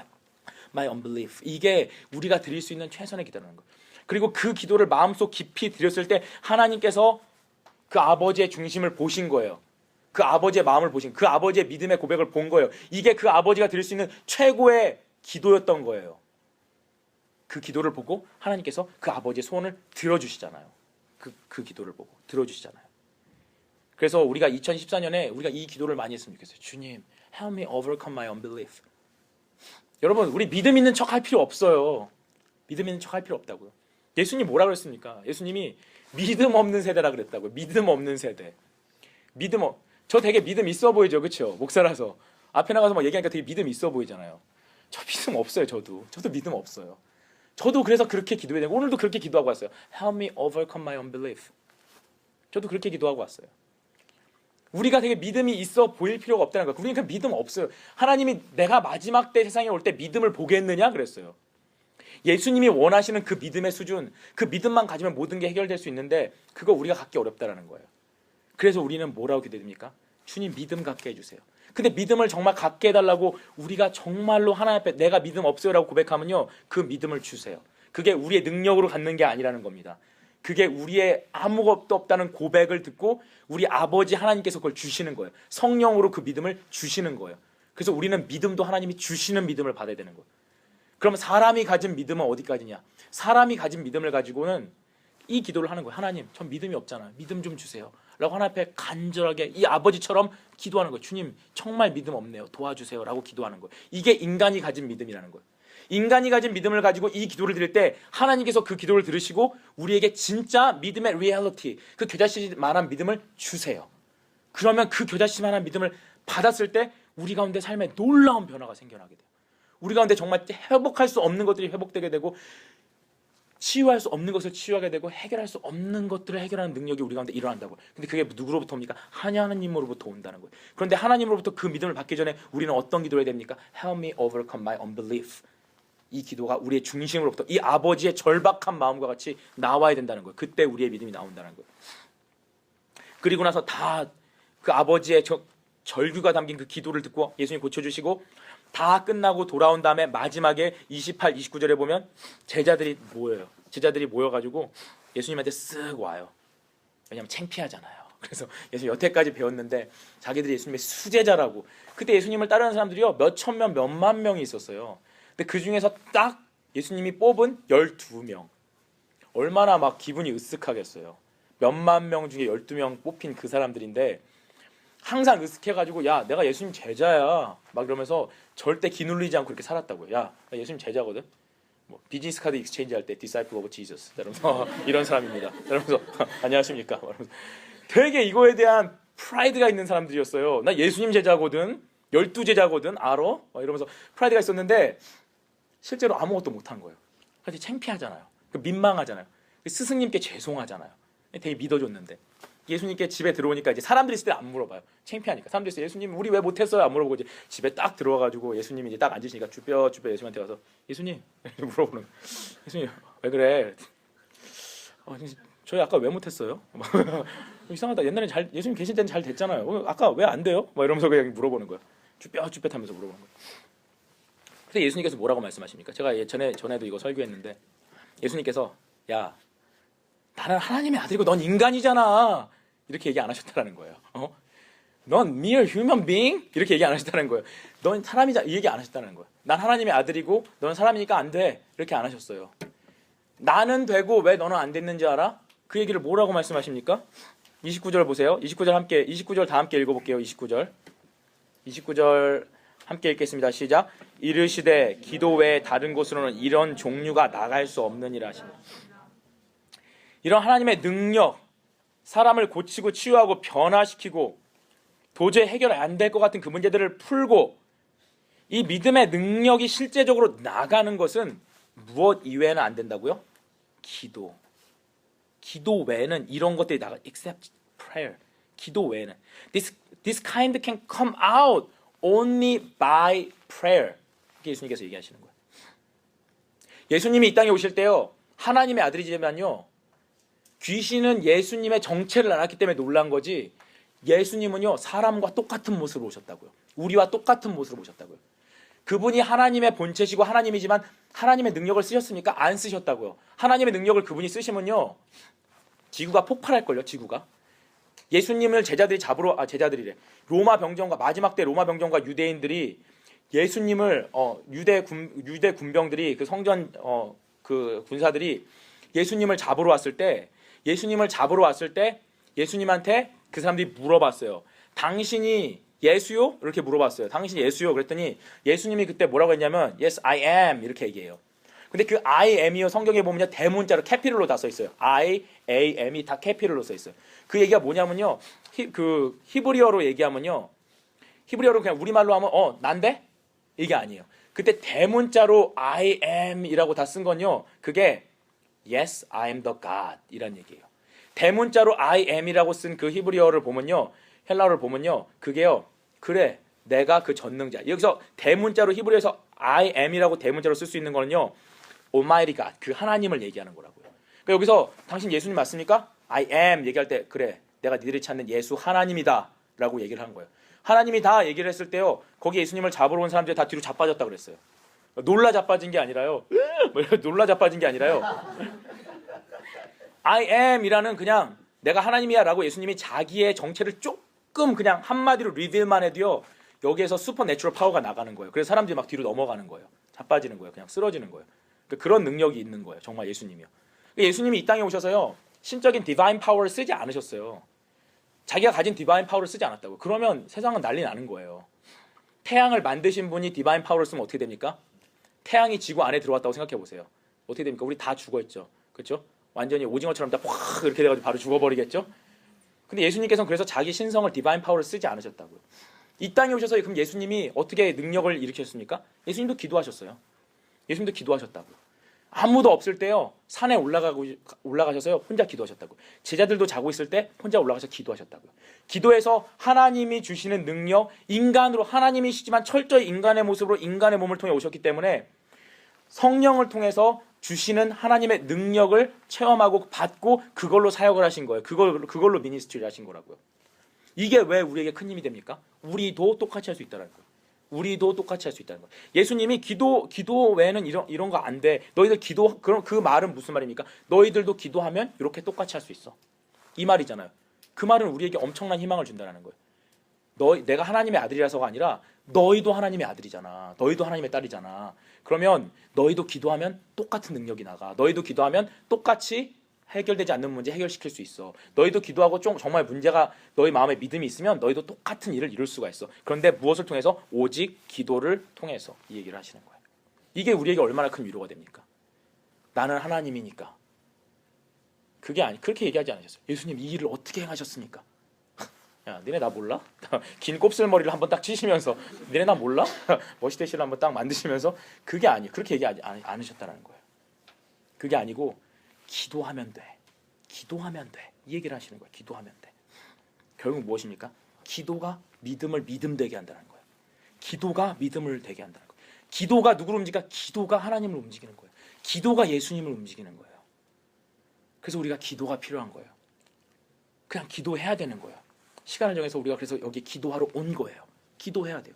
Speaker 1: my unbelief. 이게 우리가 드릴 수 있는 최선의 기도라는 거예요. 그리고 그 기도를 마음속 깊이 드렸을 때 하나님께서 그 아버지의 중심을 보신 거예요. 그 아버지의 마음을 보신, 그 아버지의 믿음의 고백을 본 거예요. 이게 그 아버지가 드릴 수 있는 최고의 기도였던 거예요. 그 기도를 보고 하나님께서 그 아버지의 소원을 들어주시잖아요. 그 기도를 보고 들어주시잖아요. 그래서 우리가 2014년에 우리가 이 기도를 많이 했으면 좋겠어요. 주님, help me overcome my unbelief. 여러분, 우리 믿음 있는 척 할 필요 없어요. 믿음 있는 척 할 필요 없다고요. 예수님 뭐라 그랬습니까? 예수님이 믿음 없는 세대라 그랬다고요. 믿음 없는 세대. 저 되게 믿음 있어 보이죠, 그렇죠? 목사라서 앞에 나가서 막 얘기하니까 되게 믿음 있어 보이잖아요. 저 믿음 없어요, 저도 믿음 없어요. 저도 그래서 그렇게 기도해야 되고 오늘도 그렇게 기도하고 왔어요. Help me overcome my unbelief. 저도 그렇게 기도하고 왔어요. 우리가 되게 믿음이 있어 보일 필요가 없다는 거예요. 그러니까 믿음 없어요. 하나님이 내가 마지막 때 세상에 올 때 믿음을 보겠느냐 그랬어요. 예수님이 원하시는 그 믿음의 수준, 그 믿음만 가지면 모든 게 해결될 수 있는데 그거 우리가 갖기 어렵다라는 거예요. 그래서 우리는 뭐라고 기도드립니까? 주님 믿음 갖게 해주세요. 근데 믿음을 정말 갖게 해달라고 우리가 정말로 하나님 앞에 내가 믿음 없어요라고 고백하면요, 그 믿음을 주세요. 그게 우리의 능력으로 갖는 게 아니라는 겁니다. 그게 우리의 아무것도 없다는 고백을 듣고 우리 아버지 하나님께서 그걸 주시는 거예요. 성령으로 그 믿음을 주시는 거예요. 그래서 우리는 믿음도 하나님이 주시는 믿음을 받아야 되는 거예요. 그러면 사람이 가진 믿음은 어디까지냐? 사람이 가진 믿음을 가지고는 이 기도를 하는 거예요. 하나님, 전 믿음이 없잖아요. 믿음 좀 주세요. 라고 하나님 앞에 간절하게 이 아버지처럼 기도하는 거예요. 주님, 정말 믿음 없네요. 도와주세요. 라고 기도하는 거예요. 이게 인간이 가진 믿음이라는 거예요. 인간이 가진 믿음을 가지고 이 기도를 드릴 때 하나님께서 그 기도를 들으시고 우리에게 진짜 믿음의 리얼리티, 그 겨자씨 만한 믿음을 주세요. 그러면 그 겨자씨 만한 믿음을 받았을 때 우리 가운데 삶에 놀라운 변화가 생겨나게 돼요. 우리 가운데 정말 회복할 수 없는 것들이 회복되게 되고 치유할 수 없는 것을 치유하게 되고 해결할 수 없는 것들을 해결하는 능력이 우리 가운데 일어난다고요. 근데 그게 누구로부터 옵니까? 하나님으로부터 온다는 거예요. 그런데 하나님으로부터 그 믿음을 받기 전에 우리는 어떤 기도를 해야 됩니까? Help me overcome my unbelief. 이 기도가 우리의 중심으로부터 이 아버지의 절박한 마음과 같이 나와야 된다는 거예요. 그때 우리의 믿음이 나온다는 거예요. 그리고 나서 다 그 아버지의 절규가 담긴 그 기도를 듣고 예수님 고쳐주시고 다 끝나고 돌아온 다음에 마지막에 28, 29절에 보면 제자들이 모여요. 제자들이 모여가지고 예수님한테 쓱 와요. 왜냐하면 창피하잖아요. 그래서 예수님 여태까지 배웠는데 자기들이 예수님의 수제자라고. 그때 예수님을 따르는 사람들이요, 몇천 명, 몇만 명이 있었어요. 근데 그 중에서 딱 예수님이 뽑은 12명. 얼마나 막 기분이 으쓱하겠어요. 몇만 명 중에 12명 뽑힌 그 사람들인데 항상 으쓱해가지고 야, 내가 예수님 제자야 막 이러면서 절대 기눌리지 않고 그렇게 살았다고요. 야, 나 예수님 제자거든. 뭐 비즈니스 카드 익스체인지 할 때 디사이플 오브 지저스 이러면서 이런 사람입니다. 이러면서 안녕하십니까. 이러면서 되게 이거에 대한 프라이드가 있는 사람들이었어요. 나 예수님 제자거든. 12제자거든 알아? 이러면서 프라이드가 있었는데 실제로 아무것도 못한 거예요. 그래서 창피하잖아요. 민망하잖아요. 스승님께 죄송하잖아요. 되게 믿어줬는데 예수님께 집에 들어오니까 이제 사람들이 있을 때 안 물어봐요. 창피하니까. 사람들이 있을 때 예수님 우리 왜 못했어요? 안 물어보고 이제 집에 딱 들어와가지고 예수님이 이제 딱 앉으시니까 주뼈 예수님한테 와서 예수님 물어보는 거예요. 예수님 왜 그래? 저희 아까 왜 못했어요? 이상하다. 옛날에 예수님 계실 때는 잘 됐잖아요. 아까 왜 안 돼요? 막 이러면서 그냥 물어보는 거예요. 주뼛주뼛하면서 물어보는 거예요. 그래서 예수님께서 뭐라고 말씀하십니까? 제가 전에도 이거 설교했는데 예수님께서 야 나는 하나님의 아들이고 넌 인간이잖아 이렇게 얘기 안 하셨다는 거예요. 넌 mere human being 이렇게 얘기 안 하셨다는 거예요. 넌 사람이자 이 얘기 안 하셨다는 거예요. 난 하나님의 아들이고 너는 사람이니까 안 돼 이렇게 안 하셨어요. 나는 되고 왜 너는 안 됐는지 알아? 그 얘기를 뭐라고 말씀하십니까? 29절 보세요. 29절 다 함께 읽어볼게요. 29절 함께 읽겠습니다. 시작. 이르시되 기도 외에 다른 곳으로는 이런 종류가 나갈 수 없느니라 하시니. 이런 하나님의 능력, 사람을 고치고 치유하고 변화시키고 도저히 해결 안 될 것 같은 그 문제들을 풀고 이 믿음의 능력이 실제적으로 나가는 것은 무엇 이외에는 안 된다고요? 기도 외에는 이런 것들이 나가 except prayer. 기도 외에는 this kind can come out only by prayer. 이렇게 예수님께서 얘기하시는 거예요. 예수님이 이 땅에 오실 때요. 하나님의 아들이지만요. 귀신은 예수님의 정체를 알았기 때문에 놀란 거지 예수님은요. 사람과 똑같은 모습으로 오셨다고요. 우리와 똑같은 모습으로 오셨다고요. 그분이 하나님의 본체시고 하나님이지만 하나님의 능력을 쓰셨습니까? 안 쓰셨다고요. 하나님의 능력을 그분이 쓰시면요. 지구가 폭발할걸요. 지구가. 예수님을 제자들이래. 마지막 때 로마 병정과 유대인들이 예수님을 유대 군병들이 그 성전 그 군사들이 예수님을 잡으러 왔을 때 예수님한테 그 사람들이 물어봤어요. 당신이 예수요? 이렇게 물어봤어요. 당신이 예수요? 그랬더니 예수님이 그때 뭐라고 했냐면 Yes, I am 이렇게 얘기해요. 근데 그 I am이요 성경에 보면 대문자로 캐피럴로 다 써 있어요. I, A, M이 다 캐피럴로 써 있어요. 그 얘기가 뭐냐면요. 그 히브리어로 얘기하면요. 히브리어로 그냥 우리말로 하면 난데? 이게 아니에요. 그때 대문자로 I am이라고 다 쓴 건요. 그게 Yes, I am the God 이란 얘기예요. 대문자로 I am이라고 쓴 그 히브리어를 보면요. 헬라어를 보면요. 그게요. 그래. 내가 그 전능자. 여기서 대문자로 히브리어에서 I am이라고 대문자로 쓸 수 있는 거는요. Almighty God. 그 하나님을 얘기하는 거라고요. 그러니까 여기서 당신 예수님 맞습니까? I am 얘기할 때 그래. 내가 니들이 찾는 예수 하나님이다. 라고 얘기를 한 거예요. 하나님이 다 얘기를 했을 때요. 거기 예수님을 잡으러 온 사람들이 다 뒤로 자빠졌다 그랬어요. 놀라 자빠진 게 아니라요. I am 이라는 그냥 내가 하나님이야 라고 예수님이 자기의 정체를 조금 그냥 한마디로 리빌만 해도요. 여기에서 슈퍼내추럴 파워가 나가는 거예요. 그래서 사람들이 막 뒤로 넘어가는 거예요. 자빠지는 거예요. 그냥 쓰러지는 거예요. 그러니까 그런 능력이 있는 거예요. 정말 예수님이요. 예수님이 이 땅에 오셔서요. 신적인 디바인 파워를 쓰지 않으셨어요. 자기가 가진 디바인 파워를 쓰지 않았다고요. 그러면 세상은 난리 나는 거예요. 태양을 만드신 분이 디바인 파워를 쓰면 어떻게 됩니까? 태양이 지구 안에 들어왔다고 생각해 보세요. 어떻게 됩니까? 우리 다 죽어있죠. 그렇죠? 완전히 오징어처럼 다 확 이렇게 돼가지고 바로 죽어버리겠죠? 근데 예수님께서는 그래서 자기 신성을 디바인 파워를 쓰지 않으셨다고요. 이 땅에 오셔서 그럼 예수님이 어떻게 능력을 일으켰습니까? 예수님도 기도하셨어요. 예수님도 기도하셨다고요. 아무도 없을 때요. 산에 올라가셔서요. 혼자 기도하셨다고요. 제자들도 자고 있을 때 혼자 올라가서 기도하셨다고요. 기도해서 하나님이 주시는 능력, 인간으로 하나님이시지만 철저히 인간의 모습으로 인간의 몸을 통해 오셨기 때문에 성령을 통해서 주시는 하나님의 능력을 체험하고 받고 그걸로 사역을 하신 거예요. 그걸로 미니스트리를 하신 거라고요. 이게 왜 우리에게 큰 힘이 됩니까? 우리도 똑같이 할 수 있다는 거예요. 우리도 똑같이 할 수 있다는 거예요. 예수님이 기도 외에는 이런 거 안 돼. 너희들 그럼 그 말은 무슨 말입니까? 너희들도 기도하면 이렇게 똑같이 할 수 있어. 이 말이잖아요. 그 말은 우리에게 엄청난 희망을 준다는 거예요. 내가 하나님의 아들이라서가 아니라 너희도 하나님의 아들이잖아. 너희도 하나님의 딸이잖아. 그러면 너희도 기도하면 똑같은 능력이 나가. 너희도 기도하면 똑같이 해결되지 않는 문제 해결시킬 수 있어. 너희도 기도하고 정말 문제가 너희 마음에 믿음이 있으면 너희도 똑같은 일을 이룰 수가 있어. 그런데 무엇을 통해서? 오직 기도를 통해서 이 얘기를 하시는 거예요. 이게 우리에게 얼마나 큰 위로가 됩니까? 나는 하나님이니까. 그렇게 얘기하지 않으셨어요. 예수님 이 일을 어떻게 행하셨습니까? 야, 니네 나 몰라? 긴 곱슬머리를 한번 딱 치시면서 니네 나 몰라? 머시대시를 한번 딱 만드시면서 그게 아니에요. 그렇게 얘기 않으셨다는 거예요. 그게 아니고 기도하면 돼. 기도하면 돼. 이 얘기를 하시는 거예요. 기도하면 돼. 결국 무엇입니까? 기도가 믿음을 믿음되게 한다는 거예요. 기도가 믿음을 되게 한다는 거예요. 기도가 누구를 움직일까? 기도가 하나님을 움직이는 거예요. 기도가 예수님을 움직이는 거예요. 그래서 우리가 기도가 필요한 거예요. 그냥 기도해야 되는 거예요. 시간을 정해서 우리가 그래서 여기 기도하러 온 거예요. 기도해야 돼요.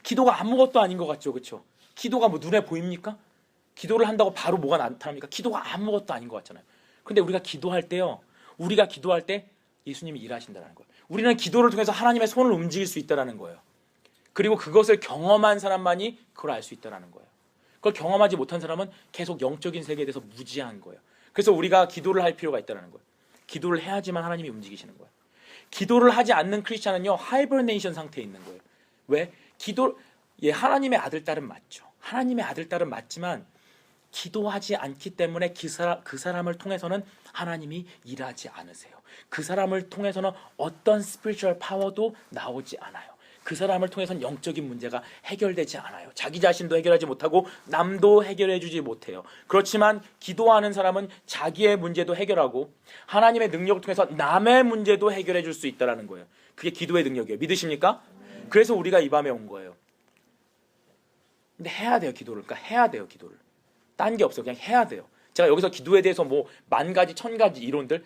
Speaker 1: 기도가 아무것도 아닌 것 같죠, 그렇죠? 기도가 뭐 눈에 보입니까? 기도를 한다고 바로 뭐가 나타납니까? 기도가 아무것도 아닌 것 같잖아요. 근데 우리가 기도할 때요, 우리가 기도할 때 예수님이 일하신다는 거예요. 우리는 기도를 통해서 하나님의 손을 움직일 수 있다는 거예요. 그리고 그것을 경험한 사람만이 그걸 알 수 있다는 거예요. 그걸 경험하지 못한 사람은 계속 영적인 세계에 대해서 무지한 거예요. 그래서 우리가 기도를 할 필요가 있다는 거예요. 기도를 해야지만 하나님이 움직이시는 거예요. 기도를 하지 않는 크리스찬은요, 하이버네이션 상태에 있는 거예요. 왜? 하나님의 아들 딸은 맞죠. 하나님의 아들 딸은 맞지만 기도하지 않기 때문에 그 사람을 통해서는 하나님이 일하지 않으세요. 그 사람을 통해서는 어떤 스피리추얼 파워도 나오지 않아요. 그 사람을 통해서는 영적인 문제가 해결되지 않아요. 자기 자신도 해결하지 못하고 남도 해결해 주지 못해요. 그렇지만 기도하는 사람은 자기의 문제도 해결하고 하나님의 능력을 통해서 남의 문제도 해결해 줄 수 있다는 거예요. 그게 기도의 능력이에요. 믿으십니까? 그래서 우리가 이 밤에 온 거예요. 근데 해야 돼요, 기도를. 그러니까 해야 돼요, 기도를. 딴 게 없어요. 그냥 해야 돼요. 제가 여기서 기도에 대해서 뭐 10,000가지 1,000가지 이론들,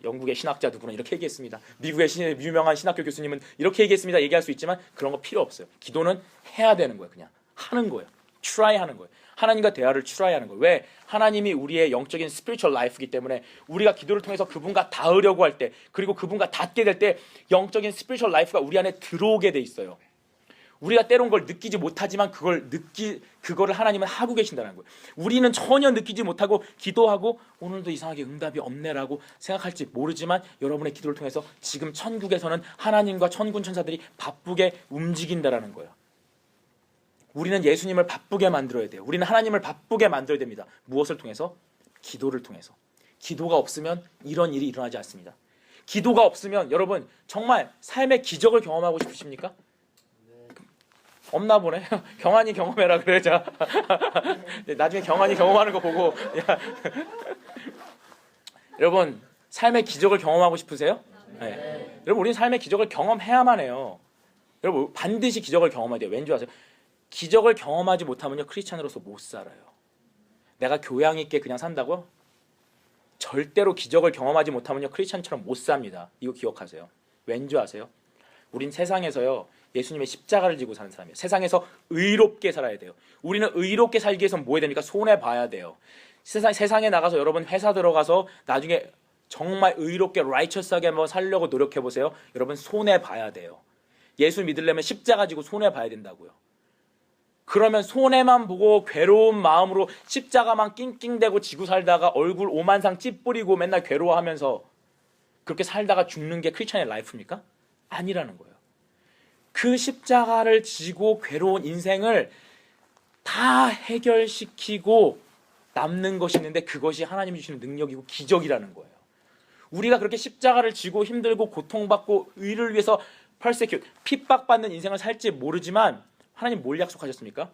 Speaker 1: 영국의 신학자 누구는 이렇게 얘기했습니다. 미국의 유명한 신학교 교수님은 이렇게 얘기했습니다. 얘기할 수 있지만 그런 거 필요 없어요. 기도는 해야 되는 거예요. 그냥 하는 거예요. try 하는 거예요. 하나님과 대화를 try 하는 거예요. 왜? 하나님이 우리의 영적인 spiritual life이기 때문에 우리가 기도를 통해서 그분과 닿으려고 할 때, 그리고 그분과 닿게 될 때 영적인 spiritual life가 우리 안에 들어오게 돼 있어요. 우리가 때론 걸 느끼지 못하지만 그거를 하나님은 하고 계신다는 거예요. 우리는 전혀 느끼지 못하고 기도하고 오늘도 이상하게 응답이 없네라고 생각할지 모르지만 여러분의 기도를 통해서 지금 천국에서는 하나님과 천군 천사들이 바쁘게 움직인다라는 거예요. 우리는 예수님을 바쁘게 만들어야 돼요. 우리는 하나님을 바쁘게 만들어야 됩니다. 무엇을 통해서? 기도를 통해서. 기도가 없으면 이런 일이 일어나지 않습니다. 기도가 없으면 여러분 정말 삶의 기적을 경험하고 싶으십니까? 없나 보네. 경환이 경험해라 그러자. 나중에 경환이 경험하는 거 보고 여러분 삶의 기적을 경험하고 싶으세요? 네. 여러분 우리는 삶의 기적을 경험해야만 해요. 여러분 반드시 기적을 경험해야 돼요. 왠지 아세요? 기적을 경험하지 못하면요 크리스찬으로서 못 살아요. 내가 교양 있게 그냥 산다고요? 절대로 기적을 경험하지 못하면요 크리스찬처럼 못 삽니다. 이거 기억하세요. 왠지 아세요? 우린 세상에서요 예수님의 십자가를 지고 사는 사람이에요. 세상에서 의롭게 살아야 돼요. 우리는 의롭게 살기 위해서 뭐 해야 됩니까? 손해 봐야 돼요. 세상에 나가서 여러분 회사 들어가서 나중에 정말 의롭게 righteous하게 한번 살려고 노력해 보세요. 여러분 손해 봐야 돼요. 예수 믿으려면 십자가 지고 손해 봐야 된다고요. 그러면 손해만 보고 괴로운 마음으로 십자가만 낑낑대고 지고 살다가 얼굴 오만상 찌푸리고 맨날 괴로워하면서 그렇게 살다가 죽는 게 크리스찬의 라이프입니까? 아니라는 거예요. 그 십자가를 지고 괴로운 인생을 다 해결시키고 남는 것이 있는데 그것이 하나님이 주시는 능력이고 기적이라는 거예요. 우리가 그렇게 십자가를 지고 힘들고 고통받고 의를 위해서 persecute, 핍박받는 인생을 살지 모르지만 하나님 뭘 약속하셨습니까?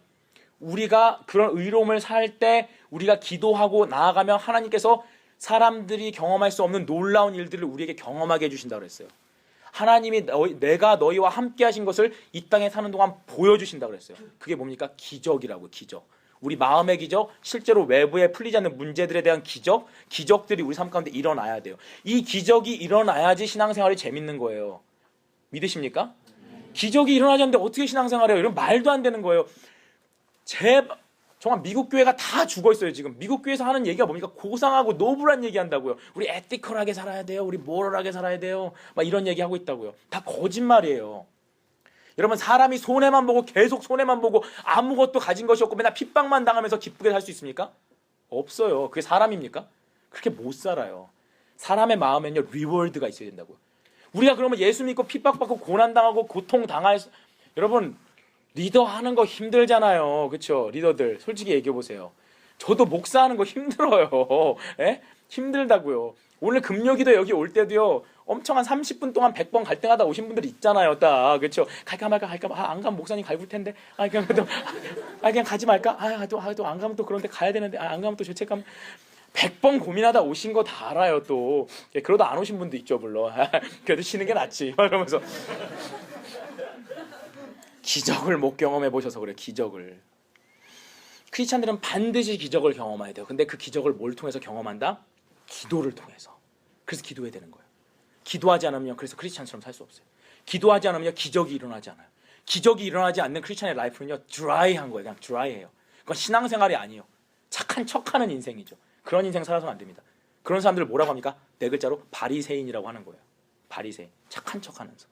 Speaker 1: 우리가 그런 의로움을 살 때 우리가 기도하고 나아가면 하나님께서 사람들이 경험할 수 없는 놀라운 일들을 우리에게 경험하게 해주신다고 그랬어요. 하나님이 내가 너희와 함께 하신 것을 이 땅에 사는 동안 보여주신다고 그랬어요. 그게 뭡니까? 기적이라고. 기적. 우리 마음의 기적, 실제로 외부에 풀리지 않는 문제들에 대한 기적들이 우리 삶 가운데 일어나야 돼요. 이 기적이 일어나야지 신앙생활이 재밌는 거예요. 믿으십니까? 기적이 일어나지 않는데 어떻게 신앙생활해요? 이런 말도 안 되는 거예요. 정말 미국 교회가 다 죽어있어요. 지금 미국 교회에서 하는 얘기가 뭡니까? 고상하고 노블한 얘기 한다고요. 우리 에티컬하게 살아야 돼요. 우리 모럴하게 살아야 돼요. 막 이런 얘기 하고 있다고요. 다 거짓말이에요. 여러분 사람이 손해만 보고 계속 손해만 보고 아무것도 가진 것이 없고 맨날 핍박만 당하면서 기쁘게 살 수 있습니까? 없어요. 그게 사람입니까? 그렇게 못 살아요. 사람의 마음에는요 리워드가 있어야 된다고요. 우리가 그러면 예수 믿고 핍박받고 고난당하고 고통당할 여러분 리더 하는 거 힘들잖아요. 그렇죠? 리더들 솔직히 얘기해 보세요. 저도 목사하는 거 힘들어요. 에? 힘들다고요. 오늘 금요기도 여기 올 때도요. 엄청 한 30분 동안 100번 갈등하다 오신 분들 있잖아요. 딱 그렇죠. 갈까 말까 안 가면 목사님 갈굴 텐데 그냥 가지 말까 또 안 가면 또 그런데 가야 되는데 안 가면 또 죄책감 100번 고민하다 오신 거 다 알아요. 또 그러다 안 오신 분도 있죠 물론. 그래도 쉬는 게 낫지 이러면서 기적을 못 경험해 보셔서 그래. 기적을 크리스찬들은 반드시 기적을 경험해야 돼요. 근데 그 기적을 뭘 통해서 경험한다? 기도를 통해서. 그래서 기도해야 되는 거예요. 기도하지 않으면 그래서 크리스찬처럼 살 수 없어요. 기도하지 않으면 기적이 일어나지 않아요. 기적이 일어나지 않는 크리스찬의 라이프는요 드라이한 거예요. 그냥 드라이해요. 그건 신앙생활이 아니에요. 착한 척하는 인생이죠. 그런 인생 살아서는 안 됩니다. 그런 사람들을 뭐라고 합니까? 네 글자로 바리새인이라고 하는 거예요. 바리새인. 착한 척하면서.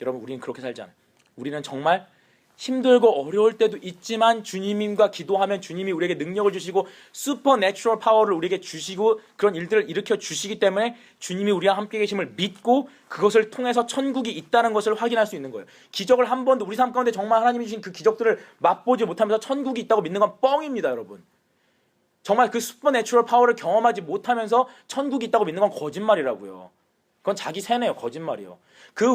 Speaker 1: 여러분 우리는 그렇게 살지 않아요. 우리는 정말 힘들고 어려울 때도 있지만 주님과 기도하면 주님이 우리에게 능력을 주시고 슈퍼내추럴 파워를 우리에게 주시고 그런 일들을 일으켜 주시기 때문에 주님이 우리와 함께 계심을 믿고 그것을 통해서 천국이 있다는 것을 확인할 수 있는 거예요. 기적을 한 번도 우리 삶 가운데 정말 하나님이 주신 그 기적들을 맛보지 못하면서 천국이 있다고 믿는 건 뻥입니다. 여러분. 정말 그 슈퍼내추럴 파워를 경험하지 못하면서 천국이 있다고 믿는 건 거짓말이라고요. 그건 자기 세뇌예요. 거짓말이에요.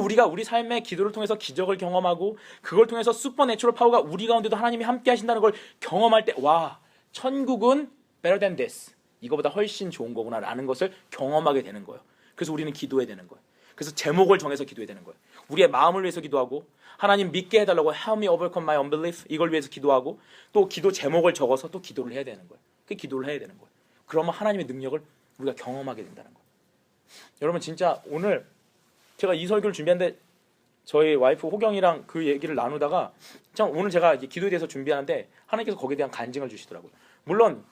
Speaker 1: 우리가 우리 삶의 기도를 통해서 기적을 경험하고 그걸 통해서 슈퍼내추럴 파워가 우리 가운데도 하나님이 함께 하신다는 걸 경험할 때 와, 천국은 better than this. 이거보다 훨씬 좋은 거구나 라는 것을 경험하게 되는 거예요. 그래서 우리는 기도해야 되는 거예요. 그래서 제목을 정해서 기도해야 되는 거예요. 우리의 마음을 위해서 기도하고 하나님 믿게 해달라고 help me overcome my unbelief 이걸 위해서 기도하고 또 기도 제목을 적어서 또 기도를 해야 되는 거예요. 그 기도를 해야 되는 거예요. 그러면 하나님의 능력을 우리가 경험하게 된다는 거예요. 여러분 진짜 오늘 제가 이 설교를 준비하는데 저희 와이프 호경이랑 그 얘기를 나누다가 참 오늘 제가 이제 기도에 대해서 준비하는데 하나님께서 거기에 대한 간증을 주시더라고요. 물론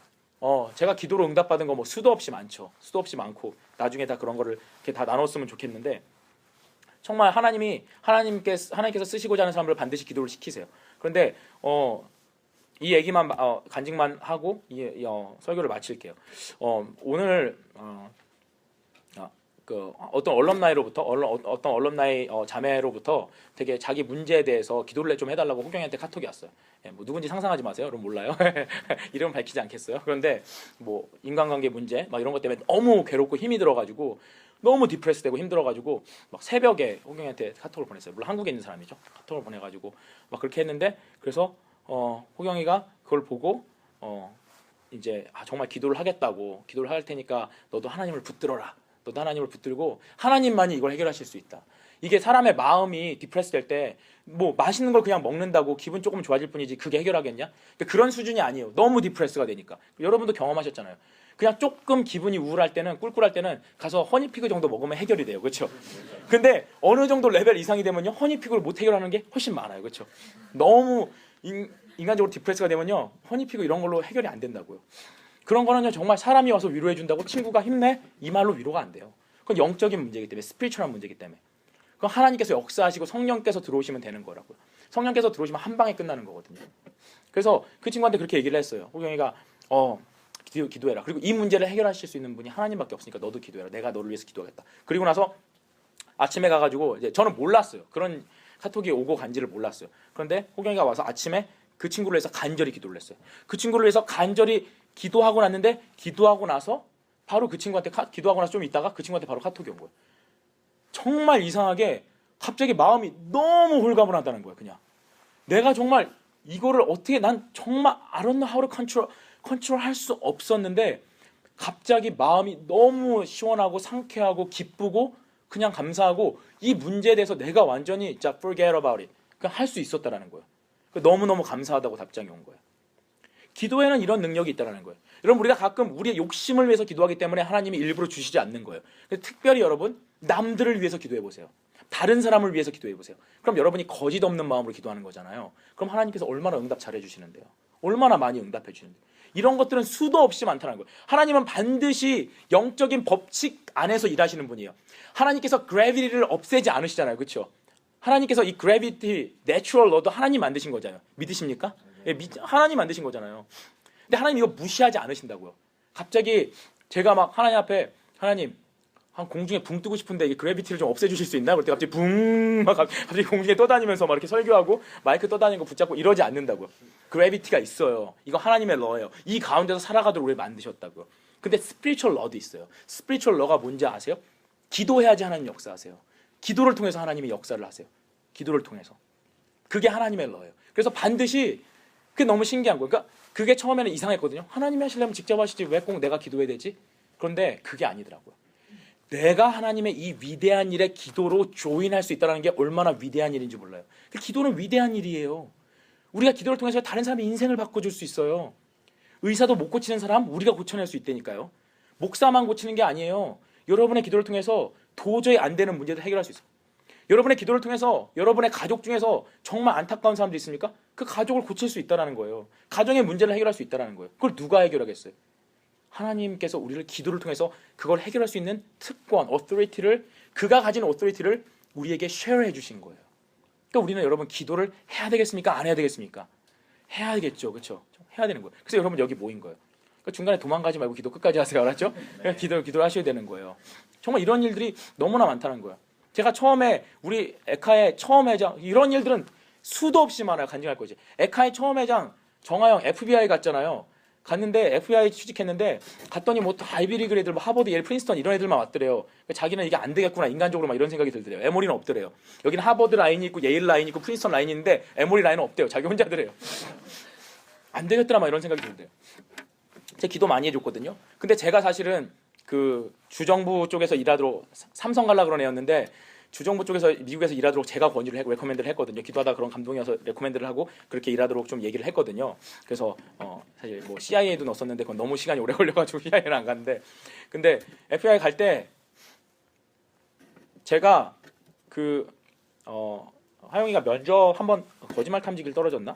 Speaker 1: 제가 기도로 응답받은 거 뭐 수도 없이 많죠. 수도 없이 많고 나중에 다 그런 거를 이렇게 다 나눴으면 좋겠는데 정말 하나님께서 쓰시고자 하는 사람을 반드시 기도를 시키세요. 그런데 이 얘기만 간증만 하고 설교를 마칠게요. 오늘 어떤 얼럼나이 자매로부터 되게 자기 문제에 대해서 기도를 좀 해달라고 호경이한테 카톡이 왔어요. 뭐 누군지 상상하지 마세요. 그럼 몰라요. 이름은 밝히지 않겠어요. 그런데 뭐 인간관계 문제 막 이런 것 때문에 너무 괴롭고 힘이 들어가지고 너무 디프레스되고 힘들어가지고 막 새벽에 호경이한테 카톡을 보냈어요. 물론 한국에 있는 사람이죠. 카톡을 보내가지고 막 그렇게 했는데 그래서 호경이가 그걸 보고 이제 정말 기도를 하겠다고 기도를 할 테니까 너도 하나님을 붙들어라. 너도 하나님을 붙들고 하나님만이 이걸 해결하실 수 있다. 이게 사람의 마음이 디프레스 될 때 뭐 맛있는 걸 그냥 먹는다고 기분 조금 좋아질 뿐이지 그게 해결하겠냐? 그런 수준이 아니에요. 너무 디프레스가 되니까. 여러분도 경험하셨잖아요. 그냥 조금 기분이 우울할 때는 꿀꿀할 때는 가서 허니피그 정도 먹으면 해결이 돼요. 그렇죠? 근데 어느 정도 레벨 이상이 되면요. 허니피그를 못 해결하는 게 훨씬 많아요. 그렇죠? 너무 인간적으로 디프레스가 되면요. 허니피그 이런 걸로 해결이 안 된다고요. 그런 거는요 정말 사람이 와서 위로해 준다고 친구가 힘내 이 말로 위로가 안 돼요. 그건 영적인 문제이기 때문에 스피리추얼한 문제이기 때문에 그건 하나님께서 역사하시고 성령께서 들어오시면 되는 거라고요. 성령께서 들어오시면 한 방에 끝나는 거거든요. 그래서 그 친구한테 그렇게 얘기를 했어요. 호경이가 기도해라. 그리고 이 문제를 해결하실 수 있는 분이 하나님밖에 없으니까 너도 기도해라. 내가 너를 위해서 기도하겠다. 그리고 나서 아침에 가가지고 이제 저는 몰랐어요. 그런 카톡이 오고 간지를 몰랐어요. 그런데 호경이가 와서 아침에 그 친구를 위해서 간절히 기도를 했어요. 그 친구를 위해서 간절히 기도하고 났는데 기도하고 나서 바로 그 친구한테 기도하고 나서 좀 있다가 그 친구한테 바로 카톡이 온 거예요. 정말 이상하게 갑자기 마음이 너무 홀가분하다는 거예요. 그냥 내가 정말 이거를 어떻게 난 정말 I don't know how to 컨트롤 할 수 없었는데 갑자기 마음이 너무 시원하고 상쾌하고 기쁘고 그냥 감사하고 이 문제에 대해서 내가 완전히 진짜 forget about it 그냥 할 수 있었다라는 거예요. 너무너무 감사하다고 답장이 온 거예요. 기도에는 이런 능력이 있다는 거예요. 여러분 우리가 가끔 우리의 욕심을 위해서 기도하기 때문에 하나님이 일부러 주시지 않는 거예요. 특별히 여러분 남들을 위해서 기도해 보세요. 다른 사람을 위해서 기도해 보세요. 그럼 여러분이 거짓 없는 마음으로 기도하는 거잖아요. 그럼 하나님께서 얼마나 응답 잘해 주시는데요. 얼마나 많이 응답해 주시는데요. 이런 것들은 수도 없이 많다는 거예요. 하나님은 반드시 영적인 법칙 안에서 일하시는 분이에요. 하나님께서 그래비티를 없애지 않으시잖아요. 그렇죠? 하나님께서 이 그래비티, 내추럴 러도 하나님 만드신 거잖아요. 믿으십니까? 하나님 만드신 거잖아요. 근데 하나님 이거 무시하지 않으신다고요. 갑자기 제가 막 하나님 앞에 하나님 한 공중에 붕 뜨고 싶은데 이 그래비티를 좀 없애주실 수 있나? 그럴 때 갑자기 붕 막 갑자기 공중에 떠다니면서 막 이렇게 설교하고 마이크 떠다니는 거 붙잡고 이러지 않는다고요. 그래비티가 있어요. 이거 하나님의 러예요. 이 가운데서 살아가도록 우리 만드셨다고요. 근데 스피리추얼 러도 있어요. 스피리추얼 러가 뭔지 아세요? 기도해야지 하나님 역사하세요. 기도를 통해서 하나님이 역사를 하세요. 기도를 통해서. 그게 하나님의 러예요. 그래서 반드시 그게 너무 신기한 거예요. 그러니까 그게 처음에는 이상했거든요. 하나님이 하시려면 직접 하시지 왜 꼭 내가 기도해야 되지? 그런데 그게 아니더라고요. 내가 하나님의 이 위대한 일에 기도로 조인할 수 있다는 게 얼마나 위대한 일인지 몰라요. 기도는 위대한 일이에요. 우리가 기도를 통해서 다른 사람의 인생을 바꿔줄 수 있어요. 의사도 못 고치는 사람 우리가 고쳐낼 수 있다니까요. 목사만 고치는 게 아니에요. 여러분의 기도를 통해서 도저히 안 되는 문제도 해결할 수 있어요. 여러분의 기도를 통해서 여러분의 가족 중에서 정말 안타까운 사람도 있습니까? 그 가족을 고칠 수 있다는 거예요. 가정의 문제를 해결할 수 있다는 거예요. 그걸 누가 해결하겠어요? 하나님께서 우리를 기도를 통해서 그걸 해결할 수 있는 특권, authority를 그가 가진 authority를 우리에게 쉐어해 주신 거예요. 그러니까 우리는 여러분 기도를 해야 되겠습니까? 안 해야 되겠습니까? 해야 되겠죠, 그렇죠? 해야 되는 거예요. 그래서 여러분 여기 모인 거예요. 그러니까 중간에 도망가지 말고 기도 끝까지 하세요, 알았죠? 그냥 기도를 하셔야 되는 거예요. 정말 이런 일들이 너무나 많다는 거예요. 제가 처음에 우리 에카의 처음 회장 이런 일들은 수도 없이 많아요. 간증할 거지. 에카의 처음 회장 정하영 FBI 갔잖아요. 갔는데 FBI 취직했는데 갔더니 뭐 아이비리그 애들, 하버드, 예일, 프린스턴 이런 애들만 왔더래요. 자기는 이게 안 되겠구나 인간적으로 막 이런 생각이 들더래요. 에모리는 없더래요. 여기는 하버드 라인이 있고 예일 라인이 있고 프린스턴 라인이 있는데 에모리 라인은 없대요. 자기 혼자더래요. 안 되겠더라 막 이런 생각이 들대요. 제가 기도 많이 해줬거든요. 근데 제가 사실은 그 주정부 쪽에서 일하도록 삼성 갈라 그런 애였는데 주정부 쪽에서 미국에서 일하도록 제가 권유를 했고 레코멘드를 했거든요. 기도하다 그런 감동이어서 레코멘드를 하고 그렇게 일하도록 좀 얘기를 했거든요. 그래서 사실 뭐 CIA도 넣었었는데 그건 너무 시간이 오래 걸려가지고 CIA는 안 갔는데 근데 FBI 갈 때 제가 그 하영이가 면접 한번 거짓말 탐지기를 떨어졌나?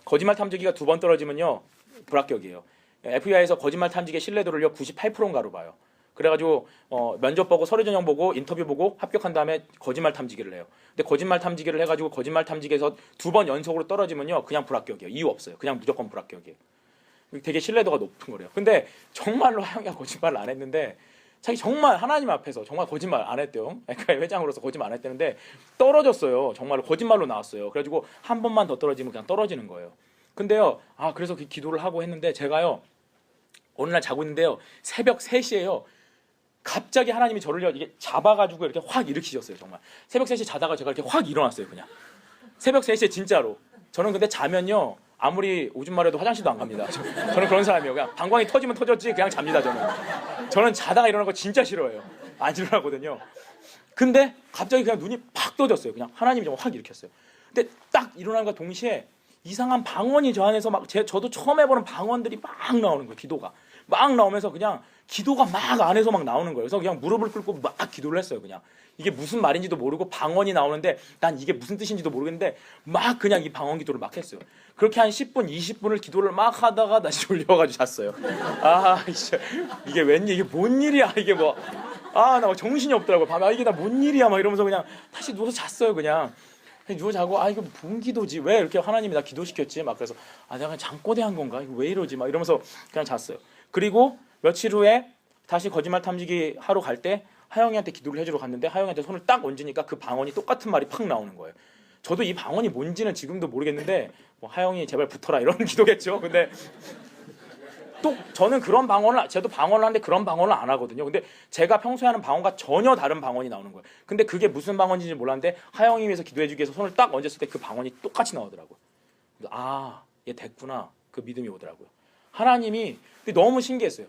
Speaker 1: 거짓말 탐지기가 2번 떨어지면요 불합격이에요. FBI에서 거짓말 탐지기의 신뢰도를요 98%인가로 봐요. 그래가지고 면접 보고 서류 전형 보고 인터뷰 보고 합격한 다음에 거짓말 탐지기를 해요. 근데 거짓말 탐지기를 해가지고 거짓말 탐지기에서 2번 연속으로 떨어지면요 그냥 불합격이에요. 이유 없어요. 그냥 무조건 불합격이에요. 되게 신뢰도가 높은 거래요. 근데 정말로 하영이가 거짓말을 안 했는데 자기 정말 하나님 앞에서 정말 거짓말 안 했대요. 그러니까 회장으로서 거짓말 안 했다는데 떨어졌어요. 정말로 거짓말로 나왔어요. 그래가지고 한 번만 더 떨어지면 그냥 떨어지는 거예요. 근데요 그래서 그 기도를 하고 했는데 제가요 어느 날 자고 있는데요 새벽 3시에요 갑자기 하나님이 저를 이게 잡아가지고 이렇게 확 일으키셨어요. 정말 새벽 3시에 자다가 제가 이렇게 확 일어났어요. 그냥 새벽 3시에 진짜로. 저는 근데 자면요 아무리 오줌 마려도 화장실도 안 갑니다. 저는 그런 사람이에요. 그냥 방광이 터지면 터졌지 그냥 잡니다. 저는 자다가 일어나는 거 진짜 싫어해요. 안 일어나거든요. 근데 갑자기 그냥 눈이 팍 떠졌어요. 그냥 하나님이 정말 확 일으켰어요. 근데 딱 일어난과 동시에 이상한 방언이 저 안에서 막 저도 처음 해보는 방언들이 막 나오는 거예요. 기도가 막 나오면서 그냥 기도가 막 안에서 막 나오는 거예요. 그래서 그냥 무릎을 꿇고 막 기도를 했어요. 그냥 이게 무슨 말인지도 모르고 방언이 나오는데 난 이게 무슨 뜻인지도 모르겠는데 막 그냥 이 방언 기도를 막 했어요. 그렇게 한 10분 20분을 기도를 막 하다가 다시 졸려가지고 잤어요. 이게 웬일 이게 뭔 일이야 이게 뭐 나 정신이 없더라고요. 밤에 이게 다 뭔 일이야 막 이러면서 그냥 다시 누워서 잤어요. 그냥 누워 자고 이거 뭔 기도지 왜 이렇게 하나님이 나 기도시켰지 막 그래서 내가 그냥 잠꼬대한 건가 이거 왜 이러지 막 이러면서 그냥 잤어요. 그리고 며칠 후에 다시 거짓말 탐지기 하러 갈 때 하영이한테 기도를 해주러 갔는데 하영이한테 손을 딱 얹으니까 그 방언이 똑같은 말이 팍 나오는 거예요. 저도 이 방언이 뭔지는 지금도 모르겠는데 뭐 하영이 제발 붙어라 이런 기도겠죠. 근데 또 저는 그런 방언을 저도 방언을 하는데 그런 방언을 안 하거든요. 근데 제가 평소에 하는 방언과 전혀 다른 방언이 나오는 거예요. 근데 그게 무슨 방언인지 몰랐는데 하영이 위해서 기도해주기 위해서 손을 딱 얹었을 때 그 방언이 똑같이 나오더라고요. 얘 됐구나 그 믿음이 오더라고요. 하나님이 너무 신기했어요.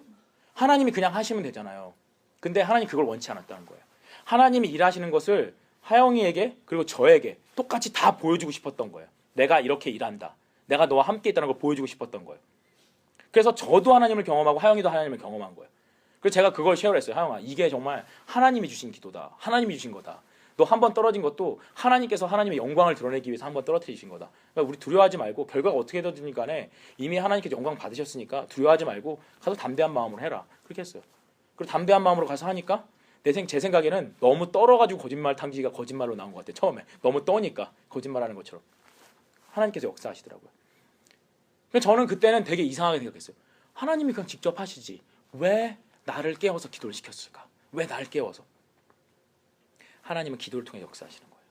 Speaker 1: 하나님이 그냥 하시면 되잖아요. 근데 하나님 그걸 원치 않았다는 거예요. 하나님이 일하시는 것을 하영이에게 그리고 저에게 똑같이 다 보여주고 싶었던 거예요. 내가 이렇게 일한다. 내가 너와 함께 있다는 걸 보여주고 싶었던 거예요. 그래서 저도 하나님을 경험하고 하영이도 하나님을 경험한 거예요. 그래서 제가 그걸 쉐어했어요. 하영아 이게 정말 하나님이 주신 기도다. 하나님이 주신 거다. 너 한 번 떨어진 것도 하나님께서 하나님의 영광을 드러내기 위해서 한 번 떨어뜨리신 거다. 그러니까 우리 두려워하지 말고 결과가 어떻게 되든 간에 이미 하나님께서 영광 받으셨으니까 두려워하지 말고 가서 담대한 마음으로 해라. 그렇게 했어요. 그리고 담대한 마음으로 가서 하니까 제 생각에는 너무 떨어가지고 거짓말 탐지기가 거짓말로 나온 것 같아요. 처음에 너무 떠니까 거짓말하는 것처럼 하나님께서 역사하시더라고요. 그래서 저는 그때는 되게 이상하게 생각했어요. 하나님이 그냥 직접 하시지 왜 나를 깨워서 기도를 시켰을까? 왜 나를 깨워서? 하나님은 기도를 통해 역사하시는 거예요.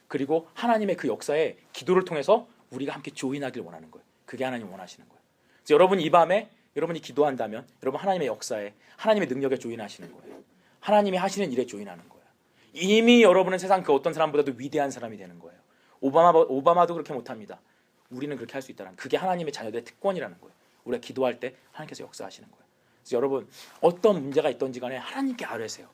Speaker 1: 그리고 하나님의 그 역사에 기도를 통해서 우리가 함께 조인하길 원하는 거예요. 그게 하나님 원하시는 거예요. 그래서 여러분 이 밤에 여러분이 기도한다면 여러분 하나님의 역사에 하나님의 능력에 조인하시는 거예요. 하나님이 하시는 일에 조인하는 거예요. 이미 여러분은 세상 그 어떤 사람보다도 위대한 사람이 되는 거예요. 오바마도 그렇게 못합니다. 우리는 그렇게 할 수 있다는, 그게 하나님의 자녀들의 특권이라는 거예요. 우리가 기도할 때 하나님께서 역사하시는 거예요. 그래서 여러분, 어떤 문제가 있던지 간에 하나님께 아뢰세요.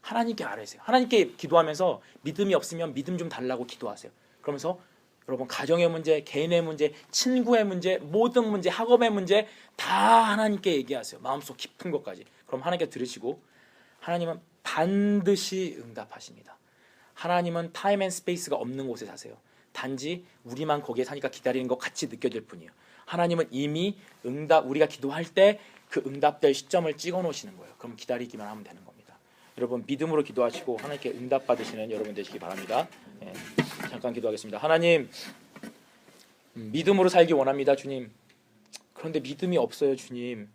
Speaker 1: 하나님께 아뢰세요. 하나님께 기도하면서 믿음이 없으면 믿음 좀 달라고 기도하세요. 그러면서 여러분, 가정의 문제, 개인의 문제, 친구의 문제, 모든 문제, 학업의 문제 다 하나님께 얘기하세요. 마음속 깊은 것까지. 그럼 하나님께 들으시고, 하나님은 반드시 응답하십니다. 하나님은 타임 앤 스페이스가 없는 곳에 사세요. 단지 우리만 거기에 사니까 기다리는 것 같이 느껴질 뿐이에요. 하나님은 이미 우리가 기도할 때 그 응답될 시점을 찍어 놓으시는 거예요. 그럼 기다리기만 하면 되는 겁니다. 여러분, 믿음으로 기도하시고 하나님께 응답 받으시는 여러분 되시기 바랍니다. 잠깐 기도하겠습니다. 하나님, 믿음으로 살기 원합니다, 주님. 그런데 믿음이 없어요, 주님.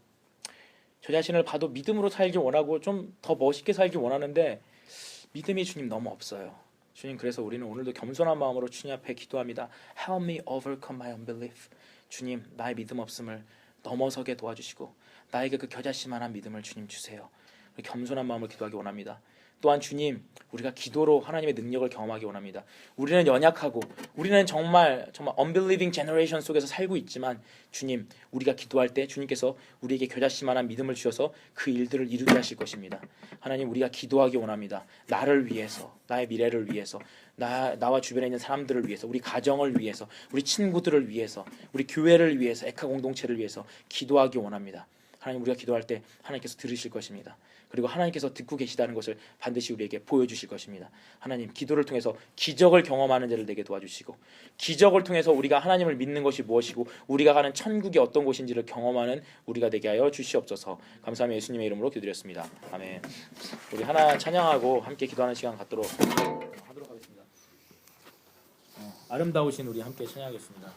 Speaker 1: 저 자신을 봐도 믿음으로 살기 원하고 좀 더 멋있게 살기 원하는데 믿음이 주님 너무 없어요. 주님, 그래서 우리는 오늘도 겸손한 마음으로 주님 앞에 기도합니다. Help me overcome my unbelief. 주님, 나의 믿음 없음을 넘어서게 도와주시고 나에게 그 겨자씨만한 믿음을 주님 주세요. 겸손한 마음으로 기도하기 원합니다. 또한 주님, 우리가 기도로 하나님의 능력을 경험하기 원합니다. 우리는 연약하고 우리는 정말 unbelieving generation 속에서 살고 있지만 주님, 우리가 기도할 때 주님께서 우리에게 겨자씨만한 믿음을 주셔서 그 일들을 이루게 하실 것입니다. 하나님, 우리가 기도하기 원합니다. 나를 위해서, 나의 미래를 위해서, 나와 주변에 있는 사람들을 위해서, 우리 가정을 위해서, 우리 친구들을 위해서, 우리 교회를 위해서, 에카 공동체를 위해서 기도하기 원합니다. 하나님, 우리가 기도할 때 하나님께서 들으실 것입니다. 그리고 하나님께서 듣고 계시다는 것을 반드시 우리에게 보여주실 것입니다. 하나님, 기도를 통해서 기적을 경험하는 자를 되게 도와주시고, 기적을 통해서 우리가 하나님을 믿는 것이 무엇이고 우리가 가는 천국이 어떤 곳인지를 경험하는 우리가 되게 하여 주시옵소서. 감사하며 예수님의 이름으로 기도드렸습니다. 아멘. 우리 하나 찬양하고 함께 기도하는 시간 갖도록 하겠습니다. 아름다우신 우리 함께 찬양하겠습니다.